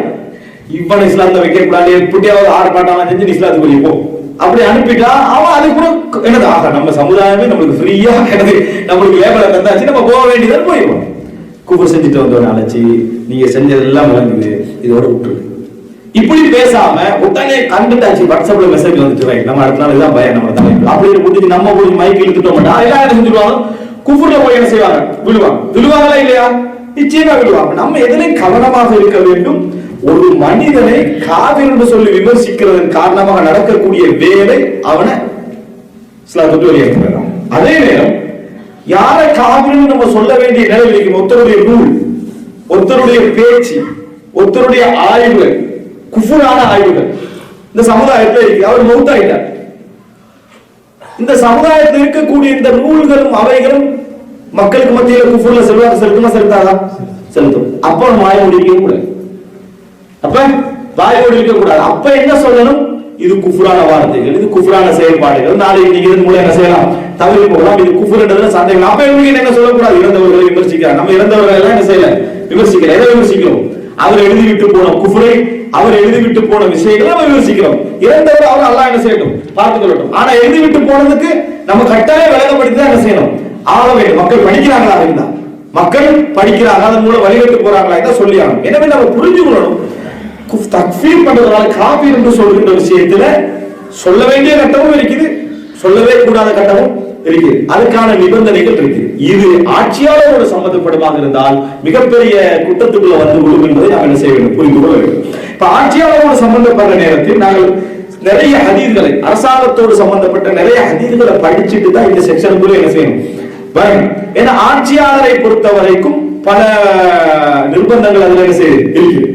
இவன் இஸ்லாத்தை வைக்க கூடாது, எப்படியாவது ஆர்ப்பாட்டம் செஞ்சு இஸ்லாத்துக்கு போய் அப்படி அனுப்பிட்டா அவன் அது கூட என்னது ஆக நம்ம சமுதாயமே நம்மளுக்கு ஃப்ரீயா என்னது நம்மளுக்கு லேபரை தந்தாச்சு நம்ம போக வேண்டியதான் போயிடுவோம். குஃபர் செஞ்சுட்டு வந்தவன் அழைச்சி நீங்க செஞ்சதெல்லாம் விளங்குது, இதோட விட்டுருக்கு. இப்படி பேசாம உடனே கண்டுட்டாச்சு வாட்ஸ்அப்ல மெசேஜ் வந்துட்டு நம்ம அடுத்த நாள் இதான் பயம் நம்ம தலைவர் அப்படின்னு முடிஞ்சு நம்ம போய் மைக் இழுத்துட்டோம். எல்லாம் என்ன செஞ்சுருவாங்க? குஃபர்ல போய் என்ன செய்வாங்க? விழுவாங்களா இல்லையா? நிச்சயமா விழுவாங்க. நம்ம எதிலையும் கவனமாக இருக்க வேண்டும். ஒரு மனிதனை காவிர் என்று சொல்லி விமர்சிக்கிறதன் காரணமாக நடக்கக்கூடிய வேலை அவனை இஸ்லாத்துக்கு வெளியேற்ற. அதே நேரம் யாரை காவிர்னு நம்ம சொல்ல வேண்டிய நிலையில் இருக்கும். ஒருத்தருடைய நூல், ஒருத்தருடைய பேச்சு, ஒருத்தருடைய ஆய்வுகள், குஃபுரான ஆய்வுகள் இந்த சமுதாயத்தில் இருக்கு. அவர் மௌத்தாயிட்டார். இந்த சமுதாயத்தில் இருக்கக்கூடிய இந்த நூல்களும் அவைகளும் மக்களுக்கு மத்தியில் குஃபுர்ல செலுத்துமா செலுத்தாதா? செலுத்தும். அப்ப வாய் முடிக்க கூடாது. அப்ப வாய் முடிக்க கூடாது. அப்ப என்ன சொல்லணும்? இது குஃபுரான வார்த்தைகள், இது குஃபுரான செயல்பாடுகள், நாளைக்கு நீங்க இதன் மூலம் என்ன செய்யலாம்? தவறி போகலாம். இது குஃபுர்ன்றதுல சந்தேகம். அப்ப என்ன சொல்லக்கூடாது? இறந்தவர்களை விமர்சிக்கிறார். நம்ம இறந்தவர்கள் எல்லாம் என்ன செய்யல? விமர்சிக்கல. எதை விமர்சிக்கிறோம்? அவர் எழுதிவிட்டு போன குஃபுரை, அவர் எழுதிவிட்டு போன விஷயங்களை நம்ம விமர்சிக்கிறோம். இறந்தவர் அவர் அல்லாஹ் என்ன செய்யட்டும்? பார்த்துக் கொள்ளட்டும். ஆனா எழுதிவிட்டு போனதுக்கு நம்ம கட்டாயம் விளக்கப்படுத்தி தான் என்ன செய்யணும்? ஆக வேண்டும். மக்கள் படிக்கிறாங்களா இருந்தா, மக்கள் படிக்கிறாங்க, அதன் மூலம் வழிகட்டு போறாங்களா இருந்தா சொல்லி ஆகணும். எனவே நம்ம புரிஞ்சுக்கணும். தக்ஃபீர் பண்றதுனால காபீர் என்று சொல்கின்ற விஷயத்துல சொல்ல வேண்டிய கட்டமும் இருக்குது, சொல்லவே கூடாத கட்டமும் இருக்குது. அதுக்கான நிபந்தனைகள் இருக்குது. இது ஆட்சியாளரோடு சம்பந்தப்படுமாக இருந்தால் மிகப்பெரிய குற்றத்துக்குள்ள வந்து விடும் என்பதை நாம் என்ன செய்ய வேண்டும்? புரிந்து கொள்ள வேண்டும். இப்ப ஆட்சியாளரோடு சம்பந்தப்பட்ட நேரத்தில் நாங்கள் நிறைய ஹதீஸ்களை, அரசாங்கத்தோடு சம்பந்தப்பட்ட நிறைய ஹதீஸ்களை படிச்சுட்டு தான் இந்த செக்ஷனுக்குள்ள என்ன செய்யணும்? ஏன்னா ஆட்சியாளரை பொறுத்த வரைக்கும் பல நிர்பந்தங்கள் அதுல என்ன செய்யுது? இருக்கு.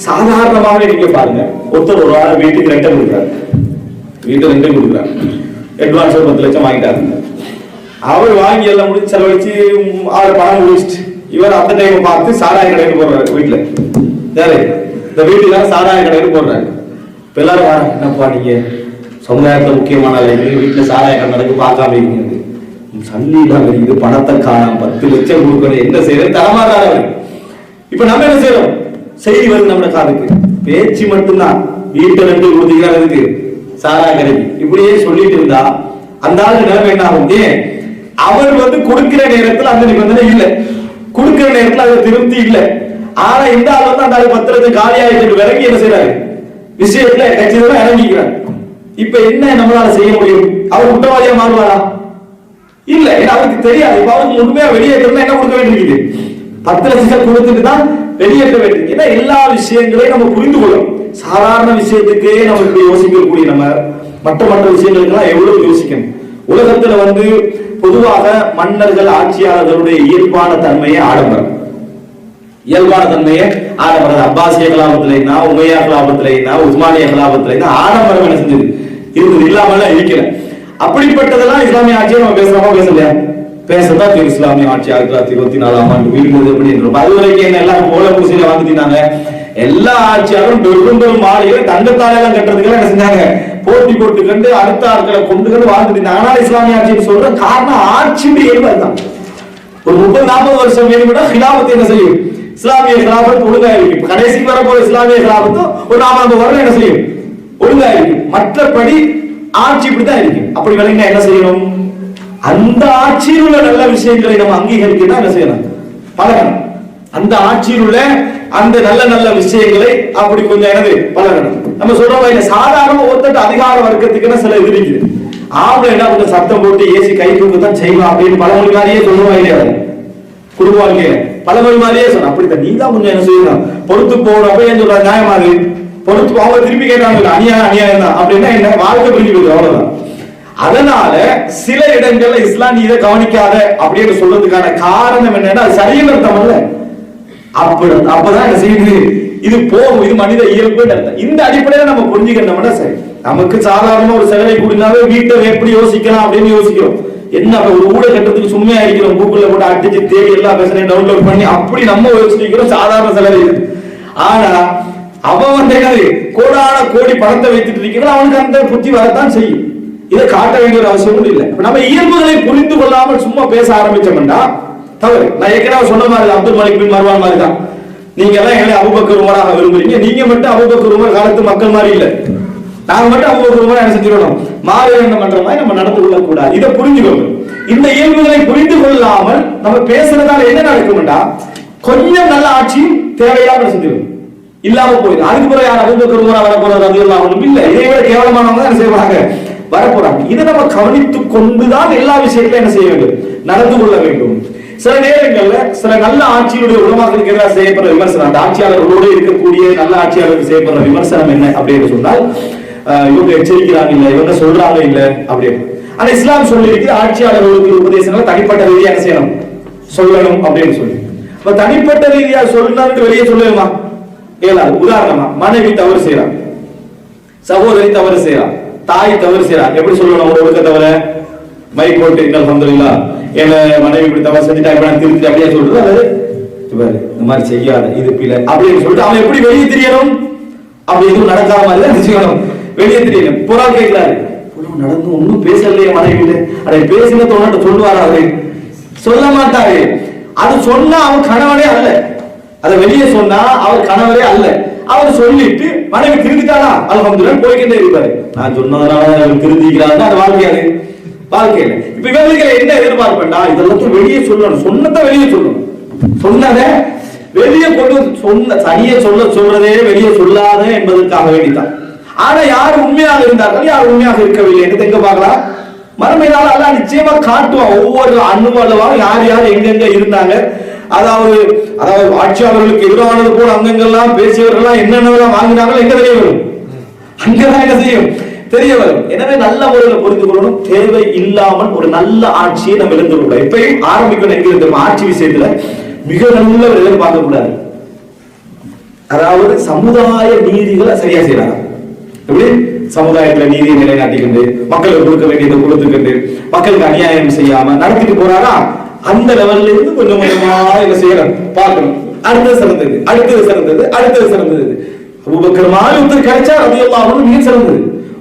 சாதாரணமாக நீங்க பாருங்க, ஒருத்தர் ஒரு ஆள் வீட்டுக்கு ரெண்டை கொடுக்குறாரு, வீட்டு ரெண்டை கொடுக்குறாரு, அட்வான்ஸ் 10 லட்சம் வாங்கிட்டாரு. அவர் வாங்கி எல்லாம் முடிச்சு செலவழிச்சு ஆறு பணம் முடிச்சுட்டு இவர் அந்த டைம் பார்த்து சாராய கடைன்னு போடுறாரு. வீட்டுல இந்த வீட்டுல சாராய கடைன்னு போடுறாரு. இப்ப எல்லாரும் வர என்னப்பா நீங்க சமுதாயத்துல முக்கியமான வீட்டுல சாராய கடை நடக்கு பார்க்காம இருக்கீங்க, சல்லிதான் இது பணத்தை காணாம 10 லட்சம் கொடுக்கணும், என்ன செய்யறது? தரமாதாரவர். இப்ப நம்ம என்ன செய்யறோம்? செய்தி வருது நம்ம காதுக்கு, பேச்சு மட்டும்தான். வீட்டை ரெண்டு கொடுத்தீங்க சாராய கடைக்கு இப்படியே சொல்லிட்டு இருந்தா அந்த ஆளுக்கு நிலைமை என்ன ஆகும்? அவர் வந்து கொடுக்கிற நேரத்தில் அந்த நிபந்தனை இல்லை, கொடுக்கிற நேரத்தில் அது திருப்தி இல்லை. ஆனா இந்த ஆள் வந்து அந்த ஆளு 10 லட்சம் காலியாயிட்டு விலகி என்ன செய்யறாரு? விஷயத்துல கட்சிதான் இறங்கிக்கிறார். இப்ப என்ன நம்மளால செய்ய முடியும்? அவர் குற்றவாளியா மாறுவாரா? இல்ல, ஏன்னா அவருக்கு தெரியாது. இப்ப அவருக்கு உண்மையா வெளியேற்றணும் என்ன கொடுக்க வேண்டியிருக்குது? 10 லட்சம் கொடுத்துட்டு தான் வெளியேற்ற வேண்டியிருக்கு. ஏன்னா எல்லா விஷயங்களையும் நம்ம புரிந்து கொள்ளும். சாதாரண விஷயத்துக்கே நம்ம இப்படி யோசிக்கக்கூடிய நம்ம மற்ற விஷயங்களுக்கெல்லாம் எவ்வளவு யோசிக்கணும். உலகத்துல பொதுவாக மன்னர்கள் ஆட்சியாளர்களுடைய இயல்பான தன்மையை ஆடம்பரம், இயல்பான தன்மையை ஆடம்பரம். அப்பாசிய கலாபத்திலைனா, உமையா கலாபத்திலைனா, உஸ்மானிய கலாபத்திலைனா ஆடம்பரம் என்ன செஞ்சது இருந்தது, இல்லாம இருக்கல. அப்படிப்பட்டதெல்லாம் இஸ்லாமிய ஆட்சியை நம்ம பேசுறோமா பேசலையா? பேசதான் இஸ்லாமிய ஆட்சி 1924ஆம் ஆண்டு வீழ்ந்தது அப்படின்னு. அது வரைக்கும் என்ன எல்லாரும் போல பூசையில வாழ்ந்துட்டாங்க. எல்லா ஆட்சியாளரும் பெரும் மாளிகை தங்கத்தாலெல்லாம் கட்டுறதுக்கு என்ன செஞ்சாங்க, போட்டி போட்டு கண்டு அடுத்த ஆட்களை கொண்டு வாழ்ந்துட்டாங்க. ஆனால் இஸ்லாமிய ஆட்சின்னு சொல்ற காரணம் ஆட்சியுடைய இயல்பு அதுதான். ஒரு 30-40 வருஷம் வேணும்னா ஹிலாபத்து என்ன செய்யும், இஸ்லாமிய ஹிலாபத் ஒழுங்கா இருக்கு. கடைசிக்கு வரப்போற இஸ்லாமிய ஹிலாபத்து ஒரு 40 வருடம் என்ன செய்யும், ஒழுங்கா இருக்கு. மற்றபடி ஆட்சி இப்படிதான் இருக்கு. அப்படி விளங்கினா என்ன செய்யணும், அந்த ஆட்சியில் உள்ள நல்ல விஷயங்களை நம்ம அங்கீகரிக்க என்ன செய்யணும், பழகணும். அந்த ஆட்சியில் உள்ள அந்த நல்ல விஷயங்களை அப்படி கொஞ்சம் எனது பழகணும். நம்ம சொல்றோம் சாதாரண ஒருத்தட்டு அதிகார வர்க்கத்துக்குன்னு சில இது இருக்குது. ஆம்பளை என்ன கொஞ்சம் சத்தம் போட்டு ஏசி கை தூக்கு தான் செய்யலாம் அப்படின்னு பழமொழி மாதிரியே சொல்லுவோம் இல்லையா, குடும்ப வாழ்க்கையில பழமொழி மாதிரியே சொன்ன. அப்படித்தான் நீ தான் கொஞ்சம் என்ன செய்யணும், பொறுத்து போகணும். அப்ப ஏன் சொல்ற நியாயமாகு, பொறுத்து அவங்க திருப்பி கேட்டாங்க அநியாயம் தான் அப்படின்னா என்ன, வாழ்க்கை புரிஞ்சு போகுது, அவ்வளவுதான். அதனால சில இடங்கள்ல இஸ்லாம் இதை கவனிக்காத அப்படின்னு சொல்றதுக்கான காரணம் என்னன்னா அது சரியான அர்த்தம் அல்ல. அப்பதான் என்ன செய்யுது, இது போகும், இது மனித இயல்பு. இந்த அடிப்படையில நம்ம புரிஞ்சுக்கணும்னா சரி. நமக்கு சாதாரண ஒரு செலவை கூடினாவே வீட்டை எப்படி யோசிக்கலாம் அப்படின்னு யோசிக்கிறோம். என்ன ஒரு ஊட கட்டத்துக்கு சும்மையா இருக்கிறோம், கூகுள்ல போட்டு அடிச்சு தேடி எல்லா பேசனையும் டவுன்லோட் பண்ணி அப்படி நம்ம யோசிக்கிறோம் சாதாரண செலவு. ஆனா அவன் என்னது கோடான கோடி பணத்தை வைத்துட்டு இருக்கிறான், அவனுக்கு அந்த புத்தி வரத்தான் செய்யும். இதை காட்ட வேண்டிய ஒரு அவசியமும் இல்லை. நம்ம இயல்புகளை புரிந்து கொள்ளாமல் சும்மா பேச ஆரம்பிச்சோம்னா தவறு. நான் ஏற்கனவே சொன்ன மாதிரி அப்துல் மலிக் பின் மர்வான் மாதிரி தான். நீங்க எல்லாம் எங்களை அபூபக்கர் உமராக விரும்புறீங்க, நீங்க மட்டும் அபூபக்கர் உமர் காலத்து மக்கள் மாதிரி இல்ல, நாங்க மட்டும் அபூபக்கர் உமர் என்ன செஞ்சிடணும், மாறு என்ன பண்ற மாதிரி நம்ம நடந்து கொள்ள கூடாது. இதை புரிஞ்சுக்கோங்க. இந்த இயல்புகளை புரிந்து கொள்ளாமல் நம்ம பேசுறதால என்ன நடக்கும்டா, கொஞ்சம் நல்ல ஆட்சி தேவையாக செஞ்சிடும் இல்லாம போயிடும். அதுக்கு பிறகு யார் அபூபக்கர் உமரா வரப்போறது அது எல்லாம் ஒண்ணும் இல்ல, இதை விட கேவலமானவங்க என்ன செய்வாங்க, வரப்போறாங்க. இதை நம்ம கவனித்துக் கொண்டுதான் எல்லா விஷயத்திலும் என்ன செய்ய வேண்டும், நடந்து கொள்ள வேண்டும். சில நேரங்கள்ல சில நல்ல ஆட்சியுடைய உலமாக்களுக்கு எதிராக செய்யப்படுற விமர்சனம், அந்த ஆட்சியாளர்களோடு இருக்கக்கூடிய நல்ல ஆட்சியாளருக்கு செய்யப்படுற விமர்சனம் என்ன அப்படின்னு சொன்னால், இவங்க எச்சரிக்கிறாங்க இல்ல, இவங்க சொல்றாங்க இல்ல அப்படின்னு. ஆனா இஸ்லாம் சொல்லி இருக்கு ஆட்சியாளர்களுக்கு உபதேசங்கள் தனிப்பட்ட ரீதியா என்ன செய்யணும், சொல்லணும் அப்படின்னு சொல்லி. இப்ப தனிப்பட்ட ரீதியா சொல்லணும்னு வெளியே சொல்லுமா ஏழாது. உதாரணமா மனைவி தவறு செய்யறான், சகோதரி தவறு செய்யறான், தாய் தவறு செய்யறான், எப்படி சொல்லணும், ஒரு ஒழுக்க தவிர மைக் போட்டு அல்ஹம்துலில்லாஹ் என்ன மனைவி இப்படி தவறு செஞ்சுட்டா இப்ப நான் திருத்தி அப்படியே சொல்றது, அல்லது இந்த மாதிரி செய்யாத இது பிள்ளை அப்படின்னு சொல்லிட்டு அவன் எப்படி வெளியே தெரியணும், அப்படி எதுவும் நடக்காத மாதிரி தான் செய்யணும், வெளியே தெரியணும். புறால் கேட்கிறாரு, நடந்து ஒன்னும் பேசலையே மனைவி, அதை பேசின தோணட்டு சொல்லுவாரா, அவரு சொல்ல மாட்டாரு. அது சொன்னா அவன் கணவனே அல்ல, அதை வெளியே சொன்னா அவர் கணவரே அல்ல. அவர் சொல்லிட்டு மனைவி திருந்திட்டானா அல்ஹம்துலில்லாஹ் போய்கிட்டே இருப்பாரு. நான் சொன்னதனால திருந்திக்கிறாங்க, அது வாழ்க்கையாது வாழ்க்கையில. இப்ப இவங்களுக்கு என்ன எதிர்பார்ப்பா, இதெல்லாம் வெளியே சொல்லணும், சொன்னதை வெளியே சொல்லணும், சொன்னதை வெளியே கொண்டு சொன்ன சரியே சொல்றதே வெளியே சொல்லாத என்பதற்காக வேண்டித்தான். ஆனா யார் உண்மையாக இருந்தார்கள், யார் உண்மையாக இருக்கவில்லை என்று எங்க பார்க்கலாம், மறுமையினால அல்லாஹ் நிச்சயமா காட்டுவான். ஒவ்வொரு அணுவளவாக யார் யார் எங்கெங்க இருந்தாங்க, அதாவது ஆட்சியாளர்களுக்கு எதிரானது போல அங்கங்கெல்லாம் பேசியவர்கள் என்னென்னலாம் வாங்கினாங்களோ எங்க தெரிய வரும், அங்கதான் என்ன செய்யும் தெரிய வரும். எனவே நல்ல முறையில் புரிந்து கொள்ளணும். தேவை இல்லாமல் ஒரு நல்ல ஆட்சியை நம்ம இழந்துவிடக்கூடாது. இப்பயும் ஆரம்பிக்கணும் என்கிறது ஆட்சி விஷயத்துல மிக நல்ல ஒரு எதிர்பார்க்க கூடாது. அதாவது சமுதாய நீதிகளை சரியா செய்யறாங்க, எப்படி சமுதாயத்துல நீதியை நிலைநாட்டிக்கிண்டு மக்களுக்கு கொடுக்க வேண்டியதை கொடுத்துக்கிண்டு மக்களுக்கு அநியாயம் செய்யாம நடத்திட்டு போறாரா, அந்த லெவல்ல இருந்து கொஞ்சம் கொஞ்சமா என்ன செய்யணும் பார்க்கணும். அடுத்தது சிறந்தது, அடுத்தது சிறந்தது, அடுத்தது சிறந்தது. அபூபக்கர் மாதிரி ஒருத்தர் கிடைச்சா ரலியல்லாஹு அன்ஹு மிக சிறந்தது,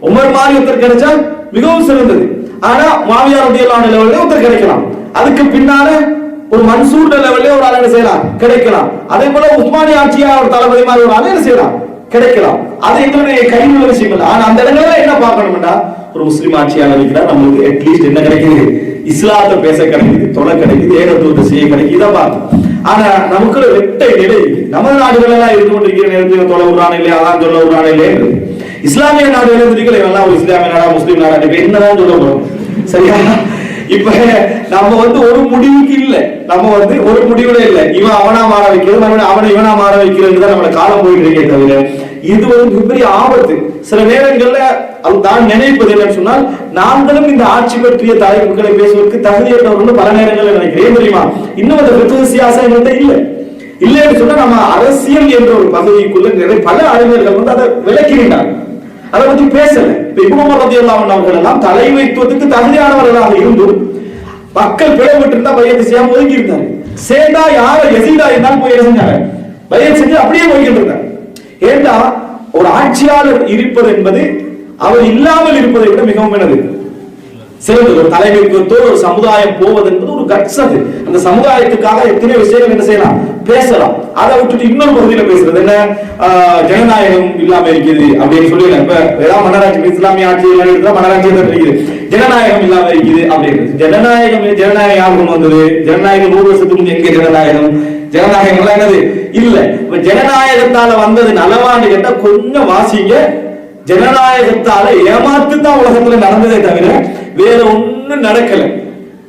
உமர் மாதிரி ஒருத்தர் கிடைச்சா மிகவும் சிறந்தது. ஆனா முஆவியா ரலியல்லாஹு அன்ஹு லெவல்ல ஒருத்தர் கிடைக்கலாம், அதுக்கு பின்னால ஒரு மன்சூர் லெவல்ல ஒரு ஆள் என்ன செய்யலாம் கிடைக்கலாம். அதே போல உஸ்மானிய ஆட்சியாளர் தளபதி மாதிரி ஒரு ஆள் என்ன செய்யலாம் கிடைக்கலாம். அது எங்களுடைய கையில் உள்ள விஷயம் இல்லை. ஆனா அந்த இடங்கள்ல என்ன பார்க்கணும்னா, ஒரு முஸ்லிம் ஆட்சியாளர் இருக்கிறார், நம்மளுக்கு அட்லீஸ்ட் என்ன கிடைக்குது, இஸ்லாத்தை பேச கிடைக்குது, தொலை கிடைக்குது, ஏகத்துவத்தை செய்ய கிடைக்குது, இதை பார்க்கணும். ஆனா நமக்கு வெட்டை நிலை நமது நாடுகள் எல்லாம் இருந்து கொண்டிருக்கிற நேரத்தில் தொலை விடுறான இல்லையா, அதான் சொல்ல விடுறான இல்லையா. இஸ்லாமிய நாடுகள் இருக்கிற ஒரு இஸ்லாமிய நாடா முஸ்லீம் நாடா என்னதான் சொல்ல போறோம், சரியா? இப்ப நம்ம வந்து ஒரு முடிவுக்கு இல்ல, நம்ம வந்து ஒரு முடிவுல இல்ல, இவன் அவனா மாற வைக்கிறது, அவனை இவனா மாற வைக்கிறது தான் நம்மளோட காலம் போயிட்டு இருக்கே தவிர இது ஒரு மிகப்பெரிய ஆபத்து. சில நேரங்கள்ல தான் நினைப்பது என்னன்னு சொன்னால், நாங்களும் இந்த ஆட்சி பற்றிய தலைப்புகளை பேசுவதற்கு தகுதியற்றவர்கள் பல நேரங்களில் நினைக்கிறேன் தெரியுமா. இன்னும் அந்த ஃபிக்ஹ் சியாசா எங்கள்கிட்ட இல்லைன்னு சொன்னா நம்ம அரசியல் என்ற ஒரு பகுதிக்குள்ள நிறைய பல அறிஞர்கள் வந்து அதை விளக்கினாங்க, அதை பத்தி பேசல. இப்ப இப்னு உமர் ரலியல்லாஹு அன்ஹு அவர்கள் எல்லாம் தலைமைத்துவத்துக்கு தகுதியானவர்களாக இருந்தும் மக்கள் பிளவுபட்டு இருந்தா பையத்து செய்யாம ஒதுங்கி இருந்தாங்க. சேதா யார யசீதா இருந்தாலும் போய் செஞ்சாங்க, பையன் செஞ்சு அப்படியே போய்கிட்டு இருந்தாங்க. ஏண்டா ஒரு ஆட்சியாளர் இருப்பது என்பது அவர் இல்லாமல் இருப்பதை விட மிகவும் என்னது சிறந்தது. ஒரு தலைமைத்துவத்தோடு ஒரு சமுதாயம் போவது என்பது ஒரு கட்ஸ். அது அந்த சமுதாயத்துக்காக எத்தனை விஷயங்கள் என்ன செய்யலாம், பேசலாம். அதை விட்டுட்டு இன்னொரு பகுதியில பேசுறது என்ன, ஜனநாயகம் இல்லாம இருக்குது அப்படின்னு சொல்லி இப்ப ஏதாவது மன்னராட்சி இஸ்லாமிய ஆட்சி மன்னராட்சி இருக்குது, ஜனநாயகம் இல்லாம இருக்குது அப்படின்னு. ஜனநாயகம் யார் கொண்டு வந்தது? ஜனநாயகம் 100 வருஷத்துக்கு முன் எங்க ஜனநாயகம்? ஜனநாயகம் எல்லாம் என்னது இல்ல. ஜனநாயகத்தால வந்தது நலவான்னு கேட்டா கொஞ்சம் வாசிங்க. ஜனநாயகத்தால ஏமாத்து தான் உலகத்துல நடந்ததே தவிர வேற ஒண்ணும் நடக்கல.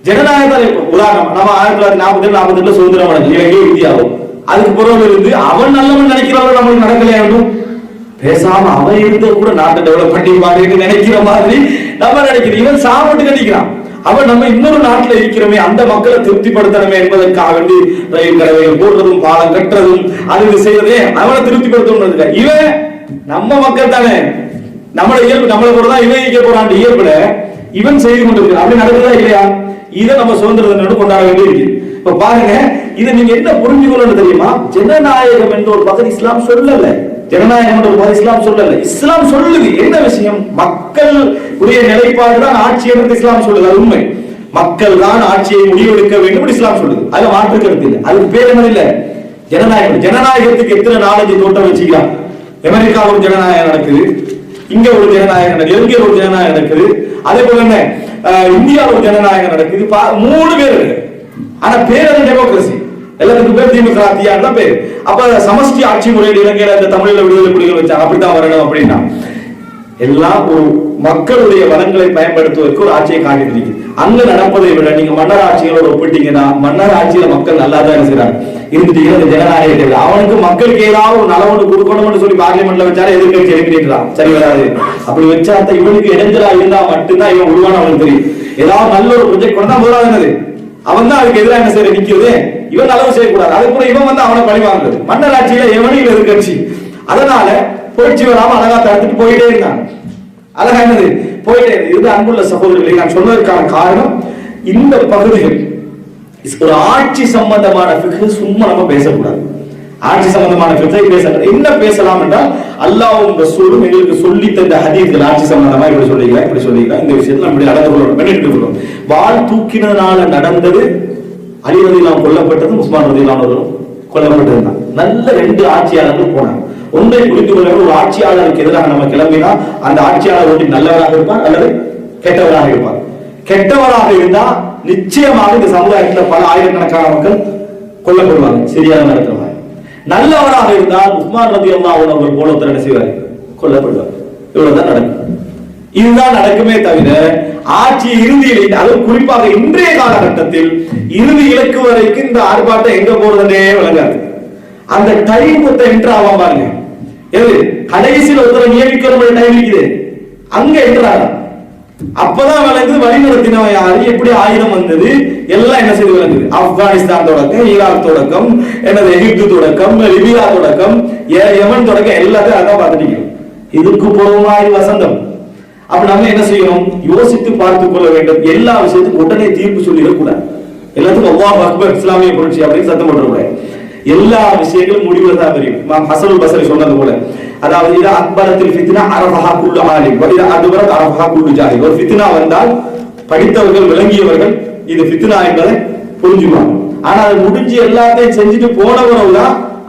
ஜனநாயகத்தால உதாரணம் நம்ம 1947 சுதந்திரம் அடைஞ்சு இலங்கை இந்தியாவும், அதுக்கு பிறகு இருந்து அவன் நல்லவன் நினைக்கிறவங்க நம்மளுக்கு நடக்கலையா? பேசாம அவன் இருந்த கூட நாட்டை டெவலப் பண்ணி பாருன்னு நினைக்கிற மாதிரி நம்ம நினைக்கிறோம். இவன் சாப்பிட்டு நினைக்கிறான். அவன் நம்ம இன்னொரு நாட்டுல இருக்கிறோமே, அந்த மக்களை திருப்திப்படுத்தணுமே என்பதற்காக வேண்டி ரயில் கடவைகள் போடுறதும் பாலம் கட்டுறதும் அது செய்யறதே அவனை திருப்திப்படுத்தணும். இவன் நம்ம மக்கள் தானே, நம்மள இயல்பு நம்மளை போறதான் இவன் இயக்க போறான் இயல்புல இவன் செய்து கொண்டிருக்கிறான். அப்படி நடக்குதா இல்லையா? இதை நம்ம சுதந்திர தினம் கொண்டாட வேண்டி இருக்கு. இப்ப பாருங்க, இதை நீங்க என்ன புரிஞ்சுக்கணும்னு தெரியுமா? ஜனநாயகம் என்ற ஒரு பகுதி இஸ்லாம் சொல்லல. ஜனநாயகம் என்ற ஒரு பகுதி இஸ்லாம் சொல்லல. இஸ்லாம் சொல்லுது என்ன விஷயம், மக்கள் உடைய நிலைப்பாடு தான் ஆட்சி என்று இஸ்லாம் சொல்லுது. அது உண்மை. மக்கள் தான் ஆட்சியை முடிவெடுக்க வேண்டும் இஸ்லாம் சொல்லுது. அதுல மாற்று கருத்து இல்லை. அதுக்கு பேர் என்ன இல்ல, ஜனநாயகம். ஜனநாயகத்துக்கு எத்தனை நாலேஜ் தோட்டம் வச்சுக்கலாம். அமெரிக்கா ஒரு ஜனநாயகம் நடக்குது, இங்க ஒரு ஜனநாயகம் நடக்குது, இலங்கையில் ஒரு ஜனநாயகம் நடக்குது, அதே போல என்ன இந்தியாவில் ஒரு ஜனநாயகம் நடக்குது. 3 பேர் இருக்கு. ஆனா பேர் அது டெமோக்ரஸி. எல்லாத்துக்கும் பேர் டெமோக்ராத்தியா பேர். அப்ப சமஷ்டி ஆட்சி முறையில் இலங்கையில இந்த தமிழில் விடுதலை புலிகள் வச்சாங்க, அப்படித்தான் வரணும் அப்படின்னா எல்லாம் ஒரு மக்களுடைய வளங்களை பயன்படுத்துவதற்கு ஒரு ஆட்சியை காட்டிட்டு அங்க நடப்பதை விட நீங்க மன்னர் ஆட்சிகளோட ஒப்பிட்டீங்கன்னா மன்னர் ஆட்சியில மக்கள் நல்லா தான் இருக்கிறாங்க இருந்துட்டீங்கன்னா ஜனநாயகம் அவனுக்கு மக்களுக்கு ஏதாவது ஒரு நலவொன்று கொடுக்கணும்னு சொல்லி பார்லிமெண்ட்ல வச்சாலும் எதிர்கட்சி எழுப்பிட்டான். சரி வராது. அப்படி வச்சா இவனுக்கு இடைஞ்சலா இருந்தா மட்டும்தான் இவன் உருவான அவனுக்கு தெரியும். ஏதாவது நல்ல ஒரு ப்ரொஜெக்ட் கொண்டா முதலாவது அவன் தான் அதுக்கு எதிராக என்ன செய்ய நிக்கிறது, இவன் அளவு செய்யக்கூடாது. அதுக்கு இவன் வந்து அவனை பழி வாங்குறது. மன்னர் ஆட்சியில எவனையும் எதிர்கட்சி. அதனால புரட்சி வராம அழகா தடுத்துட்டு போயிட்டே இருந்தாங்க. அழகா என்னது போயிட்டே இருந்து. அன்புள்ள சகோதரர்களை நான் சொல்வதற்கான காரணம், இந்த பகுதிகள் ஒரு ஆட்சி சம்பந்தமான ஃபிக்ஹ் சும்மா நம்ம பேசக்கூடாது. ஆட்சி சம்பந்தமான ஃபிக்ஹ் பேசக்கூடாது. என்ன பேசலாம் என்றால், அல்லாஹ்வும் ரசூலும் எங்களுக்கு சொல்லி தந்த ஹதீஸ்கள் ஆட்சி சம்பந்தமா இப்படி சொல்லிக்கலாம், இப்படி சொல்லிக்கலாம், இந்த விஷயத்துல நம்ம நடந்து கொள்ளணும், எடுத்துக்கொள்ளணும். வாள் தூக்கினதுனால நடந்தது, அலி ரலியல்லாஹு கொல்லப்பட்டது, உஸ்மான் ரலியல்லாஹு கொல்லப்பட்டதுதான். நல்ல 2 ஆட்சியாளர்கள் போனாங்க. ஒன்றை புரிந்து கொள்ள, ஒரு ஆட்சியாளருக்கு எதிராக நம்ம கிளம்பினா அந்த ஆட்சியாளர் ஒன்று நல்லவராக இருப்பார் அல்லது கெட்டவராக இருப்பார். கெட்டவராக இருந்தா நிச்சயமாக இந்த சமுதாயத்தில் பல ஆயிரக்கணக்கான மக்கள் கொல்லப்படுவாங்க, சரியாக நடத்துவாங்க. நல்லவராக இருந்தால் உஸ்மான் ரலியல்லாஹு அவர்கள் போல ஒருத்தர் என்ன செய்வார், கொல்லப்படுவார். இவ்வளவுதான் நடக்கும். இதுதான் நடக்குமே தவிர ஆட்சி இறுதியில், அது குறிப்பாக இன்றைய காலகட்டத்தில் இறுதி இலக்கு வரைக்கும் இந்த ஆர்ப்பாட்டம் எங்க போறதுன்னே விளங்காது. அந்த டைம் என்ட்ரு ஆவாம பாருங்க. எது கடைசியில் ஒருத்தரை நியமிக்கிற டைம் இருக்குது, அங்க என்ட்ராக அப்பதான் விளங்குது வழி நடத்தினவன் யாரு, எப்படி ஆயுதம் வந்தது, எல்லாம் என்ன செய்து விளங்குது. ஆப்கானிஸ்தான் தொடக்கம், ஈராக் தொடக்கம், என்னது எகிப்து தொடக்கம், லிபியா தொடக்கம், யமன் தொடக்கம், எல்லாத்தையும் அதான் பார்த்துட்டீங்க. இதுக்கு போறவங்க வசந்தம். அப்ப நம்ம என்ன செய்யணும், யோசித்து பார்த்துக் கொள்ள வேண்டும். எல்லா விஷயத்துக்கும் உடனே தீர்ப்பு சொல்லிடக்கூடாது. எல்லாத்துக்கும் அல்லாஹ் அக்பர் இஸ்லாமிய புரட்சி அப்படின்னு சத்தம் போட்டுக்கூடாது. எல்லா விஷயங்களும் முடிவுல தான் தெரியும். ஹசனுல் பஸ்ரி சொன்னது போல, அதாவது இதா அக்பரத்தில் ஃபித்னா அரஃபஹா குல்லு ஆலிம் வ இதா அக்பரத் அரஃபஹா குல்லு ஜாஹில். ஒரு ஃபித்னா வந்தால் படித்தவர்கள் விளங்கியவர்கள் இது ஃபித்னா என்பதை புரிஞ்சுப்பாங்க. ஆனா அது முடிஞ்சு எல்லாத்தையும் செஞ்சுட்டு போனவர்கள்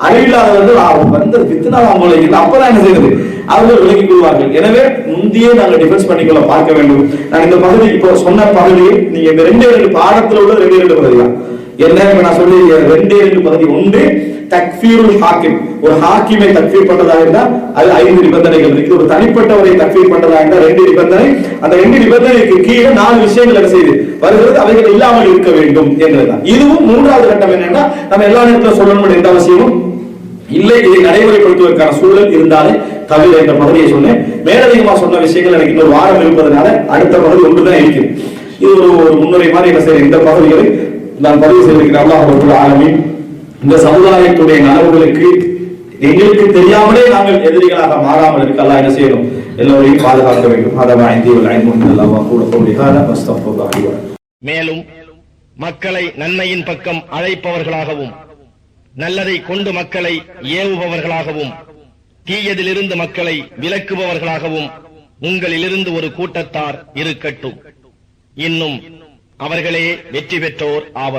அறிவில்லாதவர்கள் வந்த ஃபித்னா அவங்களை அப்பதான் என்ன செய்யறது, அவர்கள் விலகிக் கொள்வார்கள். எனவே முந்தையே நாங்கள் டிஃபென்ஸ் பண்ணிக்கொள்ள பார்க்க வேண்டும். நான் இந்த பகுதி இப்போ சொன்ன பகுதியை நீங்க இந்த 2 பாடத்தில் உள்ள 2 பகுதி தான். என்ன நான் சொல்லி ரெண்டு பகுதி. ஒன்று தக்ஃபீருல் ஹாக்கிம், ஒரு ஹாக்கிமை தக்ஃபீர் பண்றதா இருந்தா அது 5 நிபந்தனைகள் இருக்கு. ஒரு தனிப்பட்டவரை தக்ஃபீர் பண்றதா இருந்தா 2 நிபந்தனை. அந்த 2 நிபந்தனைக்கு கீழே 4 விஷயங்கள் என்ன செய்து வருகிறது, அவைகள் இல்லாமல் இருக்க வேண்டும் என்றுதான். இதுவும் 3வது கட்டம். என்னன்னா நம்ம எல்லா நேரத்திலும் சொல்லணும் எந்த அவசியமும் இல்லை, இதை நடைமுறைப்படுத்துவதற்கான சூழல் இருந்தாலே தவிர என்ற பகுதியை சொன்னேன். மேலதிகமா சொன்ன விஷயங்கள் எனக்கு இன்னொரு வாரம் இருப்பதனால அடுத்த பகுதி ஒன்றுதான் இருக்குது. இது ஒரு முன்னுரை மாதிரி என்ன செய்ய, இந்த பகுதிகளை நான் பதிவு செய்திருக்கிறேன். அல்லாஹ் ரப்பல் ஆலமீன் இந்த சமுதாயத்துடைய நலவுகளுக்கு எங்களுக்கு தெரியாமலே நாங்கள் எதிரிகளாக மாறாமல் இருக்க அல்லாஹ் என்ன செய்யணும், எல்லோரையும் பாதுகாக்க வேண்டும். மேலும் மக்களை நன்மையின் பக்கம் அழைப்பவர்களாகவும் நல்லதை கொண்டு மக்களை ஏவுபவர்களாகவும் தீயதிலிருந்து மக்களை விலக்குபவர்களாகவும் உங்களிலிருந்து ஒரு கூட்டத்தார் இருக்கட்டும். இன்னும் அவர்களே வெற்றி பெற்றோர் ஆவர்.